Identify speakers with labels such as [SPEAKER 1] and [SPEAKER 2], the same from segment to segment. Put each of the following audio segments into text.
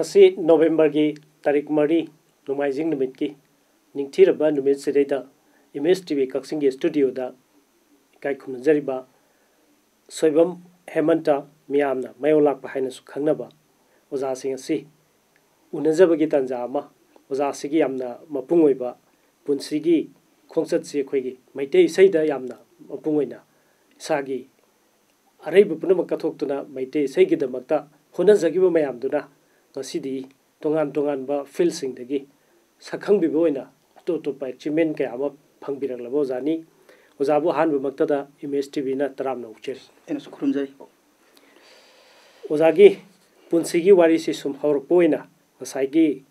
[SPEAKER 1] ngasi November gi tarik mari numaijing numit ki ningthiraba numit sereida Image TV Kaksing gi studio da kai khum jariba soibam hemanta miyamna mayolak pa haina su khangnaba oza sing si unajaba gi tanja ma oza sigi yamna mapungoiba punsigi khongchat se khoigi maitei seida yamna mapungoina sagi araibu punama kathoktuna maitei seigi damakta honajagi mayamduna ngasidi tongan tongan ba field sing dagi sakhang bi boina to pa achievement ka ama phangbirak labo jani ojabu han bu maktada Image TV na taram na ucher
[SPEAKER 2] ena su khurumjai
[SPEAKER 1] ojagi punsigi wari si sum hor poina ngasagi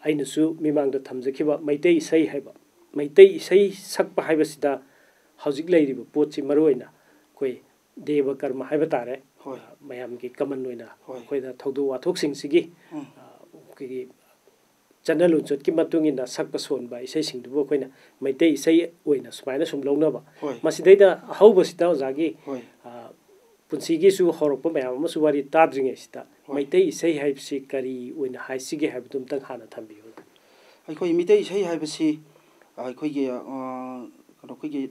[SPEAKER 1] aina su mimang da thamjakhiba maitei isai haiba maitei isai sakpa haiba sida hojik leiriba potchi maroina koi deva karma haiba tare mayam gi kaman noina koi da thodu wathok sing sigi ki channel unchot ki matungina sakpa son ba isai sing du koina maitei isai oina sumaina sum lognaba masidaida hauba sida ojagi punsigi su horokpa mayam amu su wari tadringe sida maitei isai haibsi kari oina haisigi haibdum tang hana thambiyo
[SPEAKER 2] akhoi mitei isai haibsi akhoi gi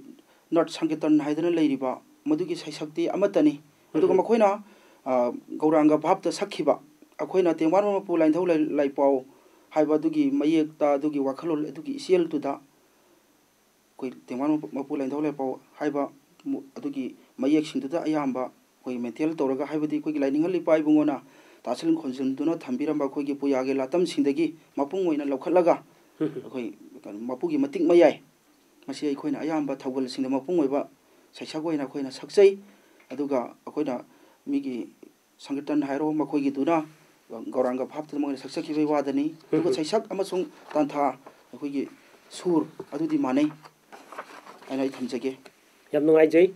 [SPEAKER 2] not sanketan haidana leiriba madugi sai sakti amatani aduga makoina gauranga bhabta sakhiba akhoi na tengwan ma pu lain thau lai pau haiba dugi mayek ta dugi wakhalol dugi isiel tu da koi tengwan ma pu lain thau lai pau haiba adugi mayek sing tu da ayamba koi mental toraga haiba di koi laining li pai bungona tasil khonjum duna thambiramba koi gi puyage latam singdagi mapung oina lokhatlaga koi mapugi matik mayai masi aikoina ayamba thawgal singda mapung oiba saisagoi koina saksai aduga akoina migi sangitan hairo makoigi duna gauranga bhabta mongna saksaki bai wadani aduga saisak amasung tantha akoigi sur adudi manai aina thamjage
[SPEAKER 1] yam nungai jai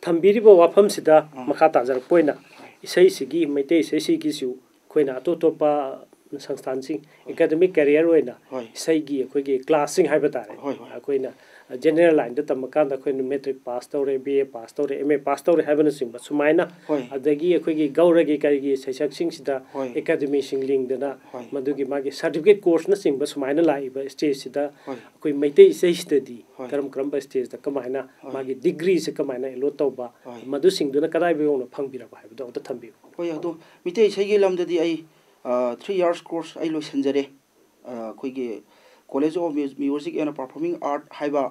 [SPEAKER 1] thambiribo wafam sida makha tajar poina isai sigi maitei isai sigi su koina atotopa संस्थान academic career इसगी अखोगी classing हाइबतारे अखोइना general line the तमकान अखोइना matric pass तौरे BA pass तौरे MA पास तौरे हाइबन सिंग सुमाइना अदगी अखोगी गौरगी करिगी सैसक सिंग सिदा academy सिंग लिंग दना मदुगी मागी certificate course न सिंग सुमाइना Laiba stage सिदा अखोइ मैते इसे स्टडी करम करम स्टेज द कमाइना मागी डिग्री से कमाइना एलो तौबा मदु सिंग दुना कदाइ बेउनो फंगबिरा हाइबदो त थंबियो
[SPEAKER 2] होय अदो मिते इसेगी लमददी आई 3 years course I losenjare koigi college of music and performing art haiba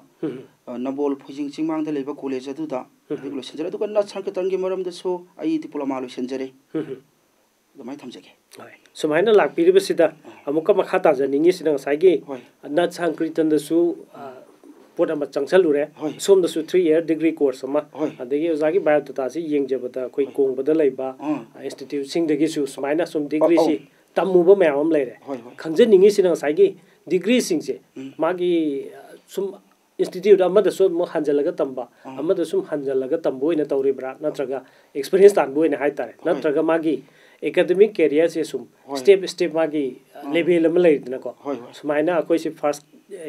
[SPEAKER 2] nabol phujing chingmang da leba college adu da losenjare adu kan na sanketan gi maram da so ai diploma losenjare damai thamjage
[SPEAKER 1] sumaina lakpiri basida amuka makha ta janingi sinang saigi na sankritan da su pot ama changsalure som da su 3 year degree course ama adagi ozagi biodata si yengjabada koi kongbada leiba institute sing dagi su sumaina som degree si tamuba mayam leire khangjeningi sinang saigi degree sing se magi sum institute amada so mo hanjalaga tamba amada sum hanjalaga tamboina tawribra natraga experience tan boina haitare natraga magi academic career se sum step step magi level am leidna ko sumaina koi si first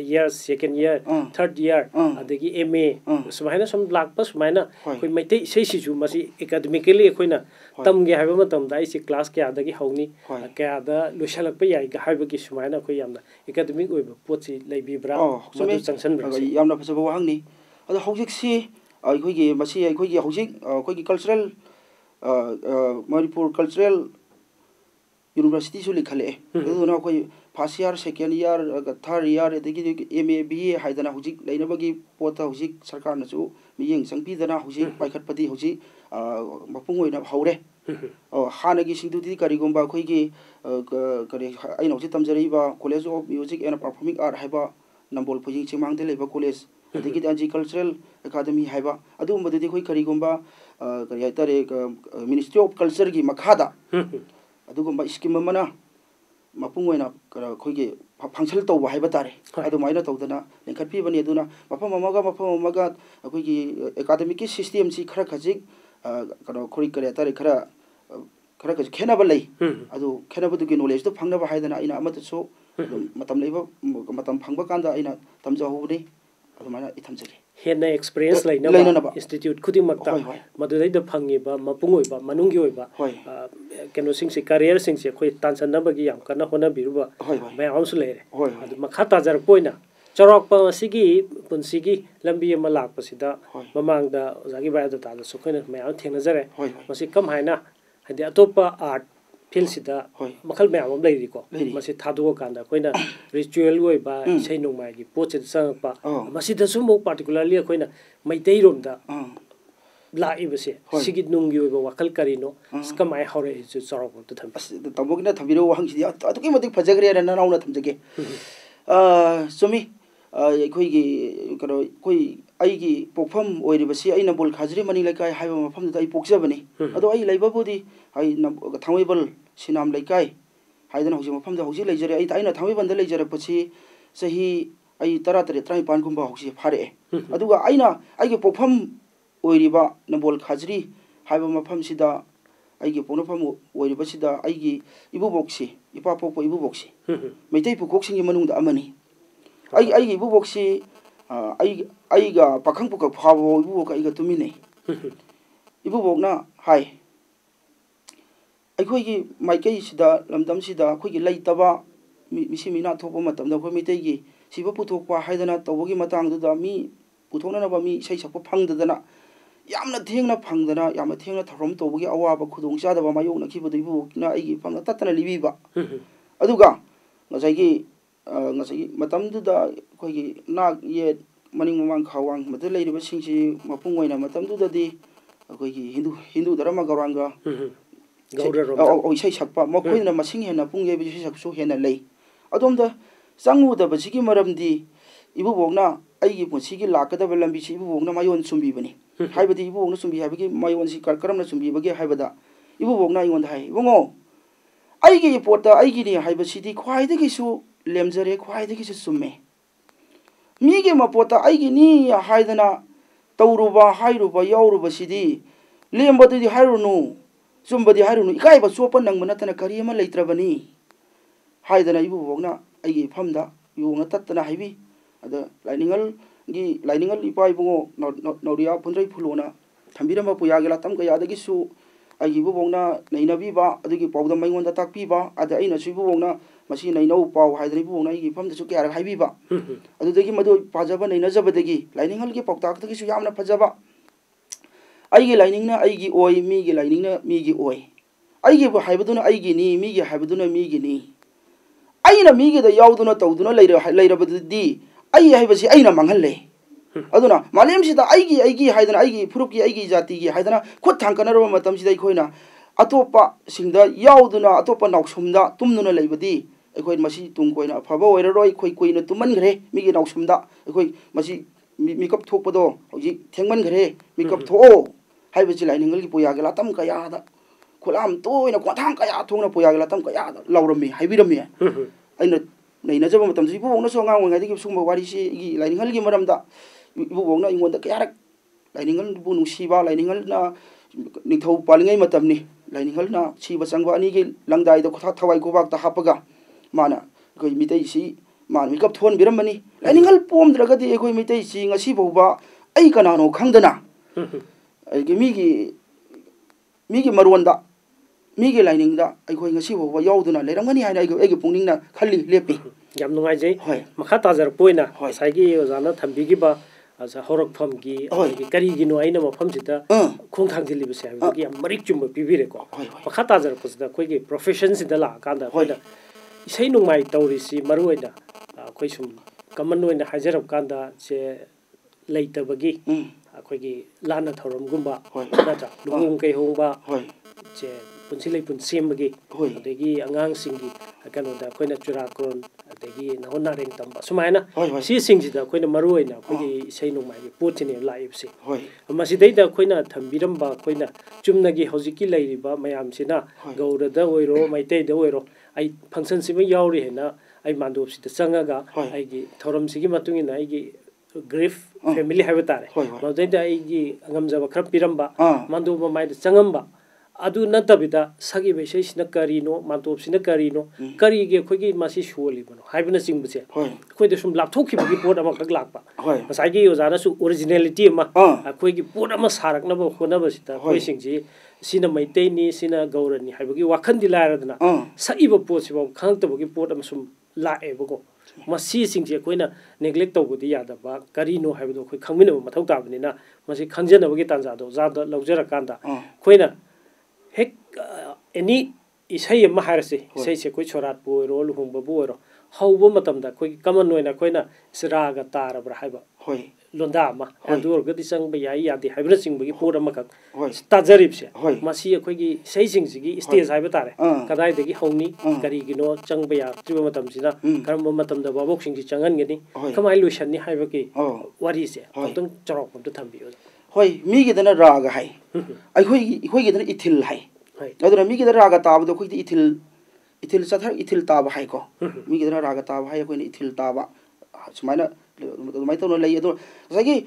[SPEAKER 1] year second year third year adagi MA sumaina sum lakpa sumaina koi maitei sei si ju masi academically koina tamge haiba matam dai si class kya adagi hauni kya da losalak pa yai ga haiba ki sumaina koi yamna academic oiba potsi leibibra madu changsan bra
[SPEAKER 2] yamna phasaba wahangni ado hojik si koi gi masi koi gi hojik koi gi cultural Manipur cultural university su likhale ado na koi first year second year third year adagi MA BA haidana hojik leinabagi pota hojik sarkar na su miyeng sangpi dana hojik paikhat padi hojik mapung oina haure hanagi singdudi karigomba khoi gi kare aina hojik tamjariba college of music and performing art haiba nambol phujing chimang de leba college adagi anji cultural academy haiba adu madudi khoi karigomba kari haitare ministry of culture gi makhada adugomba scheme mana mapung oina khoi gi function tawba haiba tare adu maina tawdana lenkhat pi bani aduna mapam amaga khoi gi academic system si khara khajik kano khori kare tare khara khena ba lei adu khena ba dugi knowledge to phangna ba haidana ina amata so matam leiba matam phangba kanda ina tamja hobni adu maina ithamjage
[SPEAKER 1] हेन experience लेना institute खुदिंग मक्ता मदुदैद फंगिबा मपुंग ओइबा मनुंगी ओइबा केनो सिंग से career सिंग से खोय तानसनबगी याम कना होना बिरुबा मै आउंसु लेरे अदु मखा ताजर पोइना चरक सिगी पुनसिगी लंबी अमा लाकपसिदा ममांगदा ओजागी बायोडाटा दा सुखैना मै आउ थेंगनजरे मसि कम हाइना हदि अतोपा आर्ट फील्ड सिदा मखल मैम लेरिको मसि थादो कांदा कोइना रिचुअल ओइबा इसै नोंमागी पोचे संगपा मसिदसु मो पार्टिकुलरली कोइना मैतै रोमदा लाइबसे सिगी नुंगी ओइबा वखल करिनो स्कमाय हौरे जु चरक तो थम
[SPEAKER 2] तबोगिना थबिरो वहंसिदि अतुकी मतिक फजगरे रे नाउना थमजगे सुमी अखोइगी करो कोई आइगी पोखफम ओइरिबसि आइना बोल खाजरी मनि लेकाय हाइबा मफमदा आइ पोखजबनि अदो आइ लैबाबुदि आइ थांवैबल सिनाम लेकाय हाइदन हौजि मफमदा हौजि लेजरे आइना थांवैबनदा लेजरपसि सही आइ 13 35 गुम्बा हौजि फारे अदुगा आइना आइगे पोखफम ओइरिबा नबोल खाजरी हाइबा मफमसिदा आइगे पोनफम ओइरिबसिदा आइगी इबुबोक्सि इपा पोपो इबुबोक्सि मैतै पुकोक्सिंगी मनुंगदा अमनि आइगी इबुबोक्सि आइगा पाखंग पुकक फावो इबुबोक आइगा तुमिनै इबुबोकना हाय अखोइगी माइकै सिदा लमदम सिदा अखोइगी लैतबा मिसि मिना थोपा मतमदा अखोइ मितैगी सिबा पुथोकपा हाइदना तौबगी मतंगदुदा मी पुथोकनबा मी इसै सकपा फंगदना यामना थेंगना फंगदना यामना थेंगना थरम तौबगी अवाबा खुदोंग चादबा मायोना खिबदु इबुबोकना आइगी फंग ततना लिबिबा अदुगा ngसाइगी ngसाइगी मतमदुदा अखोइगी नाग ये मनिंग ममांग खावांग मद लेरिबा सिंगसि मपुंग ओइना मतमदुदादि अखोइगी हिंदू धर्म गौरांगा ओइसै सकपा मखोइना मसिंग हेना पुंग येबि सकसु हेना लै अदोमदा संगुदबसिगी मरमदि इबुबोगना आइगी पुंसिगी लाकदब लंबिसि इबुबोगना मायोन सुंबिबनि हाइबदि इबुबोगना सुंबि हाइबगी मायोनसि करकरमना सुंबिबगे हाइबदा इबुबोगना इगोंदा हाइ इबुंगो आइगी पोटा आइगी नि हाइबसिदि ख्वाइदगिसु लेमजरे ख्वाइदगिसु सुम्मे मीगे मपोटा आइगी नि हाइदना तौरुबा हाइरुबा याउरुबसिदि लेमबदि हाइरुनु चुम्बदि हाइरुनु इकाइबा चोपा नंगमनतना करियमा लैत्रबनि हाइदना इबुबोगना आइगी फमदा इबुबोगना तत्तना हाइबि अदा लाइनिंगल इपा इबुंगो नौरिया पुंद्रै फुलोना थंबिरम पुयागेला तम कयादगिसु आइगी इबुबोगना नैनबिबा अदुगी पाउदा मैंगोंदा ताकपिबा अदा अइनासु इबुबोगना मसी नैनौ पाउ हाइदना इबुबोगना आइगी फमदसु क्यारा हाइबिबा अदुदगी मदु पाजबा नैनजबदगी लाइनिंगलगी पाउताकदगिसु यामना फजबा आइगी लाइनिंगना आइगी ओइ मीगी लाइनिंगना मीगी ओइ आइगी हाइबदुना आइगी नि मीगी हाइबदुना मीगी नि आइना मीगीदा याउदुना तौदुना लैरबदि आई हाइबसि आइना मंगहल्ले अदुना मालेमसिदा आइगी हाइदना आइगी फुरुपकी आइगी जातिगी हाइदना खुद थांकनरबा मतमसिदा इखोइना अतोपा सिंगदा याउदुना अतोपा नाउसुमदा तुमनुना लैबदि अखोइ मसी तुंगकोइना फबा ओइररोइ खोइ कोइना तुमनगरे मीगी नाउसुमदा अखोइ मसी मिकअप थोकपदो हौजि थेंगमनगरे मिकअप थो हाइबसि लाइनिंगलगी पोयागेला तम कयादा खुलाम तोइना कोथांग कया थोंगना पोयागेला तम कयादा लाउरमी हाइबिरमी अइना नैनजबा मतमसि इबुबोगनासु अंगांग ओइगाइदगी सुंबा वारिसि इगी लाइनिंगलगी मरमदा इबुबोगना इंगोंदा कयारक लाइनिंगल बु नुसिबा लाइनिंगलना निथौ पालिङै मतमनि लाइनिंगलना सिबा संगवा अनिगी लंगदाइदा खथा थवाइ गोबाकता हापगा माना गई मितैसि मान मिकअप थोन बिरमबनि लाइनिंगल पोमद्रगदि एखोइ मितैसि ngasi बौबा ai kanano khangdana ai migi marwanda migi lining da ai khoi ngasi bauba yauduna lerangani haina ai pungningna khalli lepi
[SPEAKER 1] yam nungai jai makha tajar poina saigi ojana thambigi ba asa horok famgi kari gi no aina mafam sita khong thangjili bse abi gi marik chumba pibire ko makha tajar pusda khoi gi profession sida la kanda khoida isai nungmai tawrisi maruina khoi sum common oina hajarab kanda se leitabagi khoi gi lana thorom gumba nata lung kai hongba che punsi lei pun sembagi adegi angang singi kano da khoina churakron adegi nahona reng tamba sumaina si singji da khoina maruina khoi sei nongmai gi potini live se masi dei da khoina thambiram ba khoina chumnagi hojiki leiriba mayam sina gaura da oiro maitei da oiro ai function sima yauri hena ai mandop sita changaga ai gi thorom sigi matungina ai gi grief family have tare madai da ai gi angamjaba khap piramba mandop mai da changamba ꯑꯗꯨ ꯅꯠꯇꯕꯤꯗ ꯁꯛꯏꯕ ꯏꯁꯩꯁꯤꯅ ꯀꯔꯤꯅꯣ ꯃꯥꯟꯇꯣꯞꯁꯤꯅ ꯀꯔꯤꯅꯣ ꯀꯔꯤꯒꯤ ꯑꯩꯈꯣꯏꯒꯤ ꯃꯁꯤ ꯁꯣꯜꯂꯤꯕꯅꯣ ꯍꯥꯏꯕꯅꯆꯤꯡꯕꯁꯦ ꯑꯩꯈꯣꯏꯗ ꯁꯨꯝ ꯂꯥꯞꯊꯣꯛꯈꯤꯕꯒꯤ ꯄꯣꯠ ꯑꯃꯈꯛ ꯂꯥꯛꯄ ꯉꯁꯥꯏꯒꯤ ꯑꯣꯖꯥꯅꯁꯨ ꯑꯣꯔꯤꯖꯤꯅꯦꯂꯤꯇꯤ ꯑꯃ ꯑꯩꯈꯣꯏꯒꯤ ꯄꯣꯠ ꯑꯃ ꯁꯥꯔꯛꯅꯕ ꯍꯣꯠꯅꯕꯁꯤꯗ ꯑꯩꯈꯣꯏꯁꯤꯡꯁꯤ sina maiteni sina gaurani haibagi wakhandi lairadna saiba potsiba khangtabagi pot amasum laebago masi singje koina neglect tawbudi yadaba karino haibado khoi khangmina mathau tabnina masi khangjanabagi tanjado zada laujara kanda koina hek any isai ma harase isai se koi chorat bo ro luhungba bo ro hauba matamda koi common noina koina siraga tarabra haiba hoi londa ma adur gadi sang ba yai yadi haibra singbagi pora makak tajaripse masi akoigi sei singsigi stage haiba tare kadai degi hauni kari gino chang ba ya triba matamsina karam matamda babok singji changan gani kamai luishan ni haiba ki wari se tong chorok pum thambi
[SPEAKER 2] hoi mi gi dana raga hai ai khoi gi dana ithil hai adura mi gi dana raga tab do khoi di ithil chathar ithil tab hai ko mi gi dana raga tab hai khoi ni ithil taba sumaina mai to no lei ado sagi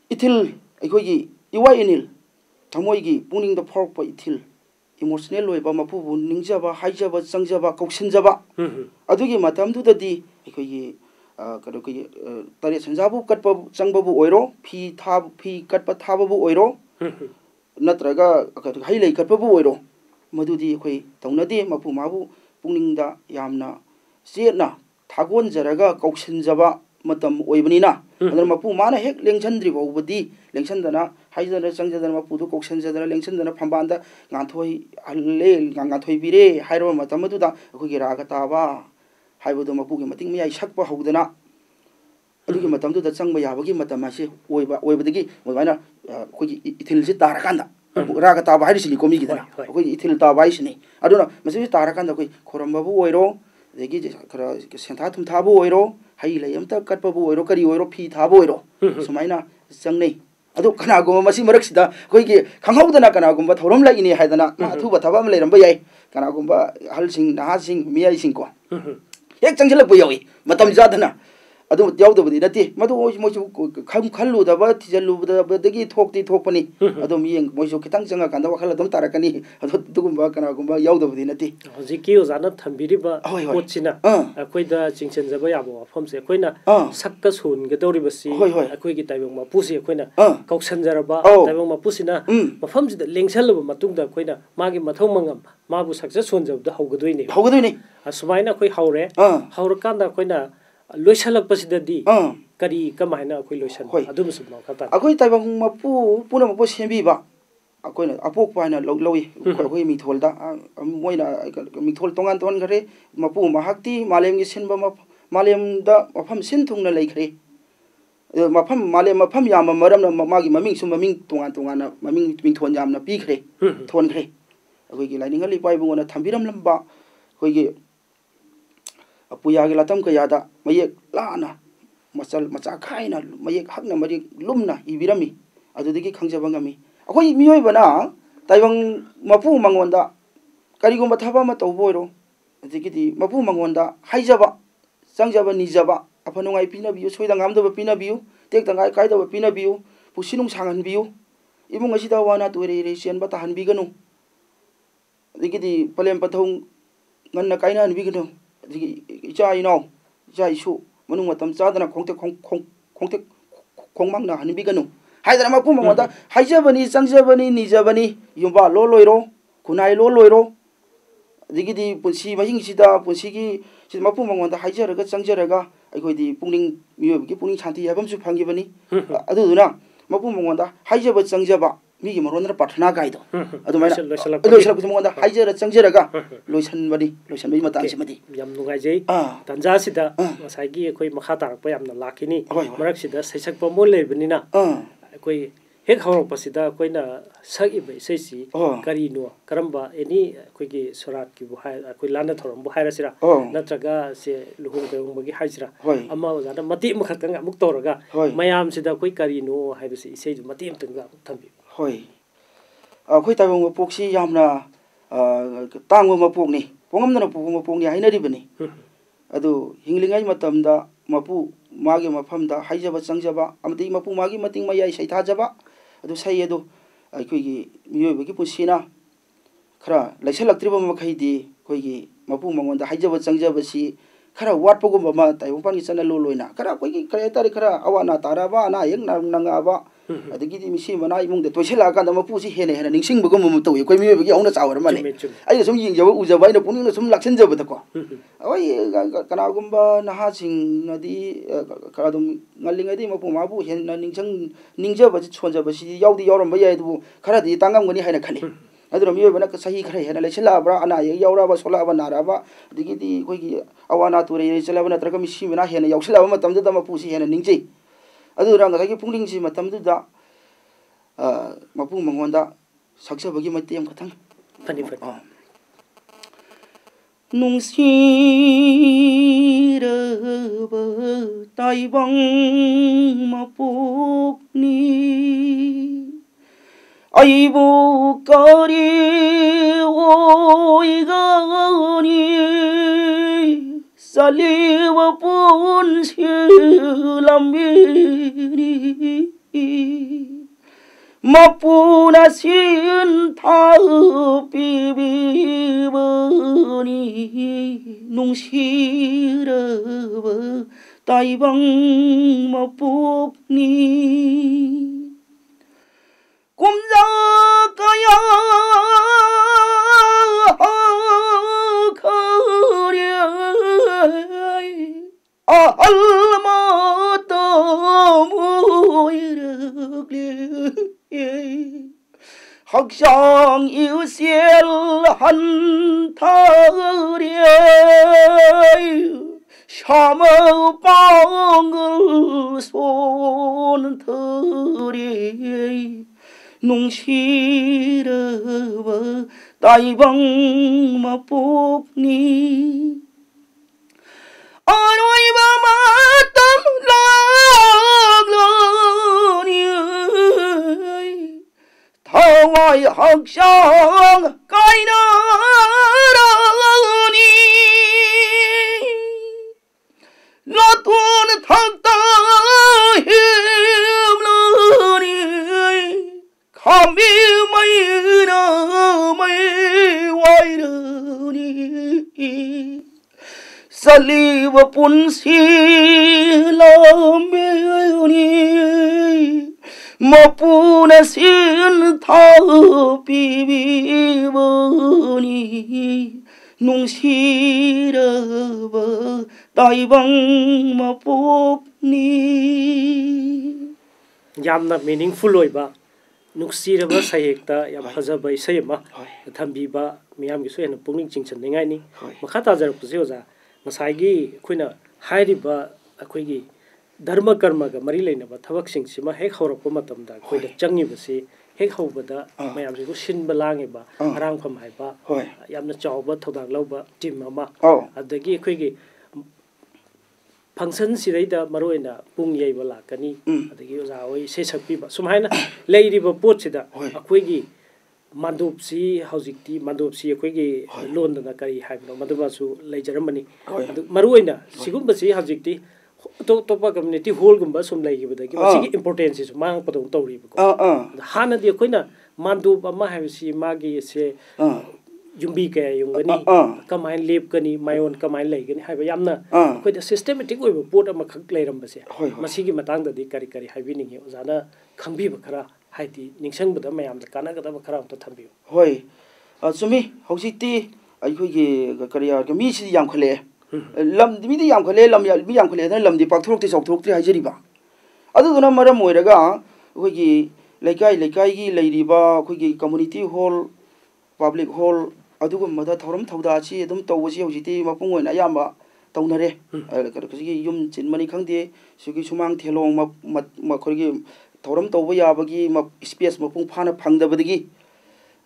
[SPEAKER 2] ithil akhoi iwai inil thamoi gi puning da fork pa ithil emotional loi ba mapu bu ningjaba haijaba changjaba kauksinjaba adugi matam du dadi akhoi gi kado ki tare sanjabu katpa changba bu oiro phi katpa thaba bu oiro natraga hai lei katpa bu oiro madudi akhoi taunade mapu mabu puning da yamna chena thagon jaraga kauksinjaba matam oibnina adar mapu mana hek lengchandri bawbadi lengchandana haijana changjadana mapu du koksanjadana lengchandana phambanda nganthoi alle nganthoi bire hairo matam aduda akhoi gi raga taba haibodo mapu gi mating miyai sakpa hawdana adugi matam du da changba yabagi matam ase oibadagi mobaina akhoi gi ithil si tarakanda raga taba harisini komi gi dana akhoi gi ithil taba harisini aduna masi tarakanda akhoi khoramba bu oiro degi kara sentha thum thabu oiro hai lai amta katpa bu oiro kari oiro phi thabu oiro sumaina changnei adu khana goma masi marak sida koi gi khanghaudana kana gumba thorom lai ini haidana athu ba thaba am leiramba yai kana gumba hal sing na sing miyai sing ko hek changjala bu yawi matam jadana adu yaudabadi nati madu moisu khallu da ba tijallu da dagi thokti thokpani adu miyeng moisu kitang changa kanda wakhala dum tarakani adu dugumba kana gumba yaudabadi nati
[SPEAKER 1] hojiki ozana thambiri ba pochina akoida chingchen jaba yabo famse koina sakka sun ge dori basi akoi gi taibong ma pusi koina kauksan jaraba taibong ma pusina mafam jida lengsal ba matungda koina magi mathau mangam mabu saksa sun jabda haugadoine asumaina koi haure haurakanda koina loisalak pasidadi kari kamaina akoi loisan adum sum khata
[SPEAKER 2] akoi taibang mapu puna mapu sembi ba akoi na apok paina lowi akoi mi tholda moina mi thol tongan ton gare mapu mahakti malem gi senba malem da mafam sin thungna leikhre mafam malem mafam yam maram na magi maming sum maming tongan na maming mi thon yam na pi khre thon khre akoi gi laining ali pai bungona thambiram lamba akoi gi apuya gi latam ka yada mayek lana masal macha khaina mayek hakna mari lumna ibirami adudigi khangjaba ngami akoi miyoi bana taibang mapu mangonda karigomba thaba ma tawboiro adigi mapu mangonda haijaba changjaba nijaba afanungai pinabiu soida ngamdaba pinabiu tektangai kaidaba pinabiu pusinung sangan biu imung asida wana toire resian bata hanbiganu adigi palem pathong nganna kaina hanbiganu icha ino icha isu manung matam chadana khongte khongmang na hanbi ganu haidana mapu mangda haijabani changjabani nijabani yumba lo loiro kunai lo loiro digidi punsi mahing sida punsi gi sid mapu mangda haijaraga changjaraga aigodi pungning miyobi pungning shanti yabam su phangibani aduduna mapu mangda haijaba changjaba migi maronra pathana gaido adumaina loisalak mangda haijara changjaraga loisanbani matam simadi
[SPEAKER 1] yam nugai jai tanja sida masagi akoi makha tarak pa yamna lakini marak sida saisak pa mo lebnina akoi hek hawrok pasida koina sagi bai saisi kari no karamba eni akoi gi surat ki bu hai akoi lana thoram bu hairasira natraga se luhung beung bagi haisira amma wajana mati makhatanga muk toraga mayam sida akoi kari no haibasi isei mati amtanga thambi
[SPEAKER 2] hoi akoi taibang mapoksi yamna tangwa mapokni pongamna mapokni hainaribani adu hinglingai matamda mapu magi mafamda haijaba changjaba amati mapu magi mating mayai saithajaba adu sai adu aikoigi miyoibagi pusina खरा लैसलक्त्रिब मखैदी कोइगी मपु मंगोंदा हाइजब चंगजबसी खरा वाटपगुम मा ताइबंपानी चना लोलोइना खरा कोइगी करेतारि खरा अवाना ताराबा ना young नंगाबा अदगी मिसी मना इमुंग तोइसेला कांदा मपुसी हेने हेने निंगसिंगबगुम मम तोइ कोइ मिबगी औना चावर माने आइ सुम यिंगजब उजब आइना पुनिंग सुम लाक्सनजब तको अवै कनागुम्बा नहासिंग नदी खरादुम ngalingadi mapu mabu henna ningjabasi sonjabasi yaudi yauramba yai du खरादि तांगमगनि हाइना खनि अदुर मिबना सही खरा हेना लेछलाब्रा अना याउराबा सोलाबा नाराबा दिगिदि कोइगी अवाना तुरे चलाबा नत्रका मिसी मना हेना याउसलाबा मतमदा मपुसी हेना निंगजै अदुर ngagi पुंगलिंगसि मतमदुदा मपु मंगोंदा सक्सबगी मतेम खथंग
[SPEAKER 1] फनी फनी
[SPEAKER 2] नुंसिरबा ताइबंग मपुकनी आइबु करी ओइगनी सलिव पुनसिलम्बिनी मपुना सिन थापिबिबनी नुंसिरबा ताइबंग मपुकनी कुमजा कया खरिया अलमात मोइरगले हक्सां इउसेल हन्थारिया शामौ पांगल सोनथारिया नुंसिरबा ताइबंग मपुकनी अरोइबा मातम लागलानी थावाय हक्सां काइनारानी लतुन थक्ता हिमलानी खामी मैना मै वाइरनी सलीव पुनसिलम्बिनी मपुन सिन थापिबिबनी नुंसिरबा ताइबंग मपुकनी
[SPEAKER 1] यामना मीनिंगफुल होइबा नुक्सिरबा सहेक्ता याम फजबा इसैमा थंबीबा मियामगिसु हेन पुंगनिंग चिंचननिंगाइनी मखा ताजरपुसे ओजा मसाइगी खुइना हाइरिबा अखोइगी धर्म कर्मगा मरी लेनबा थबकसिंगसिमा हेक हौरकपा मतमदा खोइदा चंगिबसे हेक हौबदा मयामसिगु सिनबा लांगेबा अरांगफम हाइबा यामना चावबा थौदाग लौबा टीम अमा अदगी अखोइगी फंक्शन सिदैदा मरोइना पुंग यैबा लाकनी अदगी ओजा ओइ से सकपीबा सुमाइना लेइरिबा पोटसिदा अखोइगी मांदोपसी हौजिक्ति मांदोपसी अखोइगी लोनदना करी हाइबनो मदुबासु लेजरमनी अदु मरोइना सिगुम्बसी हौजिक्ति तोपा कम्युनिटी हॉल गुम्बा सुम लेगिबदगी मसिगी इंपोर्टेंस इस मांग पदों तौरिबको हानदि अखोइना मांदोप अमा हाइबसी मागी से युम्बी कया युंगनी कमाइन लेपकनी मायोन कमाइन लेगनी हाइबा यामना अखोइदा सिस्टेमेटिक ओइबा पोट अमा खक लेरमबसे मसिगी मतांगददि करी करी हाइबिनिंगे ओजाना खंबीबा खरा हाइदि निंगसंगबदा मयामदा कानागदबा खरा अमता थंबियो
[SPEAKER 2] होय सुमी हौजिक्ति अखोइगी करिया मिसि यामखले लमदि मिदि यामखले लम यामखले लमदि पाक्थोरक्ति चौथोरक्ति हाइजरिबा अदुदुना मरम ओइरगा अखोइगी लेकाई लेरिबा अखोइगी कम्युनिटी हॉल पब्लिक हॉल अदुगुम्बदा थौरम थौदाची अदुम तौबसी हौजिक्ति मपुंग ओइना यामा तौनरे करिगी युम चिनमनि खंगदे सिगी सुमांग थेलोंग मखोइगी थौरम तौबा याबगी स्पेस मपुंग फाना फंगदबदगी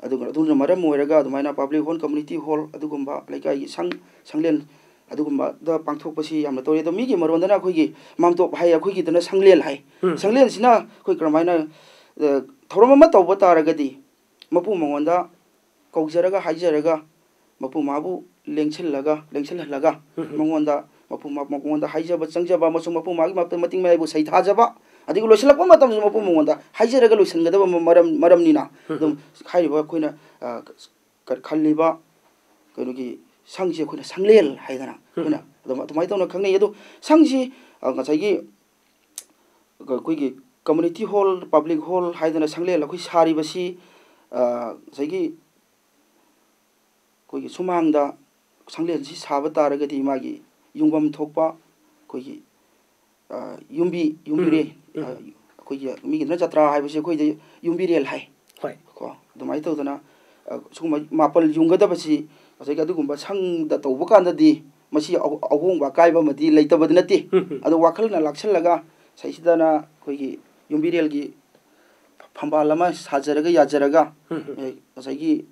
[SPEAKER 2] अदुगुना मरम ओइरगा अदुमाइना पब्लिक हॉल कम्युनिटी हॉल अदुगुम्बा लेकाई संगलेन अदुगुम्बा द पांगथोकपसी यामना तौरे तो मिगी मरोंदना अखोइगी मामतोप हाय अखोइगी दना संगलेल हाय संगलेल सिना अखोइ क्रमाइना थौरम अमा तौबा तारगदी मपु मंगोंदा कौजरगा हाइजरगा मपु माबु लेंछलगा मंगोंदा मपु मंगोंदा हाइजबा चंगजबा मसु मपु मागी मतिंग माइबु सैथाजबा अदिगु लोइसलकपा मतम मपु मंगोंदा हाइजरगा लोइसनगदबा मरमनिना दम खाइबा अखोइना ꯈꯜꯂꯤꯕ ꯀꯩꯅꯣꯒꯤ ꯁꯪꯁꯤ ꯑꯩꯈꯣꯏꯅ ꯁꯪꯂꯦꯜ ꯍꯥꯏꯗꯅ ꯑꯩꯈꯣꯏꯅ ꯑꯗꯨꯃꯥꯏꯅ ꯇꯧꯅ ꯈꯪꯅꯩ ꯑꯗꯣ ꯁꯪꯁꯤ ꯉꯁꯥꯏꯒꯤ ꯑꯩꯈꯣꯏꯒꯤ ꯀꯝꯃꯨꯅꯤꯇꯤ ꯍꯣꯜ ꯄꯕ꯭ꯂꯤꯛ ꯍꯣꯜ ꯍꯥꯏꯗꯅ ꯁꯪꯂꯦꯜ ꯑꯩꯈꯣꯏ ꯁꯥꯔꯤꯕꯁꯤ ꯉꯁꯥꯏꯒꯤ ꯑꯩꯈꯣꯏꯒꯤ ꯁꯨꯃꯥꯡꯗ ꯁꯪꯂꯦꯟꯁꯤ ꯁꯥꯕ ꯇꯥꯔꯒꯗꯤ ꯃꯥꯒꯤ ꯌꯨꯡꯐꯝ ꯊꯣꯛꯄ ꯑꯩꯈꯣꯏꯒꯤ ꯌꯨꯝꯕꯤꯔꯦꯜ ꯑꯩꯈꯣꯏꯒꯤ ꯃꯤꯒꯤꯗꯅ ꯖꯇ꯭ꯔꯥ ꯍꯥꯏꯕꯁꯤ ꯑꯩꯈꯣꯏꯗ ꯌꯨꯝꯕꯤꯔꯦꯜ ꯍꯥꯏ ꯀꯣ ꯑꯗꯨꯃꯥꯏꯅ ꯇꯧꯗꯅ ꯁꯨꯒꯨꯝꯕ ꯃꯥꯄꯜ ꯌꯨꯡꯒꯗꯕꯁꯤ ꯉꯁꯥꯏꯒꯤ ꯑꯗꯨꯒꯨꯝꯕ ꯁꯪꯗ ꯇꯧꯕ ꯀꯥꯟꯗꯗꯤ ꯃꯁꯤ ꯑꯍꯣꯡꯕ ꯑꯀꯥꯏꯕ ꯑꯃꯗꯤ ꯂꯩꯇꯕꯗꯤ ꯅꯠꯇꯦ ꯑꯗꯣ ꯋꯥꯈꯜꯅ ꯂꯥꯛꯁꯜꯂꯒ ꯁꯩꯁꯤꯗꯅ ꯑꯩꯈꯣꯏꯒꯤ ꯌꯨꯝꯕꯤꯔꯦꯜꯒꯤ ꯐꯝꯕꯥꯜ ꯑꯃ ꯁꯥꯖꯔꯒ ꯌꯥꯖꯔꯒ ꯉꯁꯥꯏꯒꯤ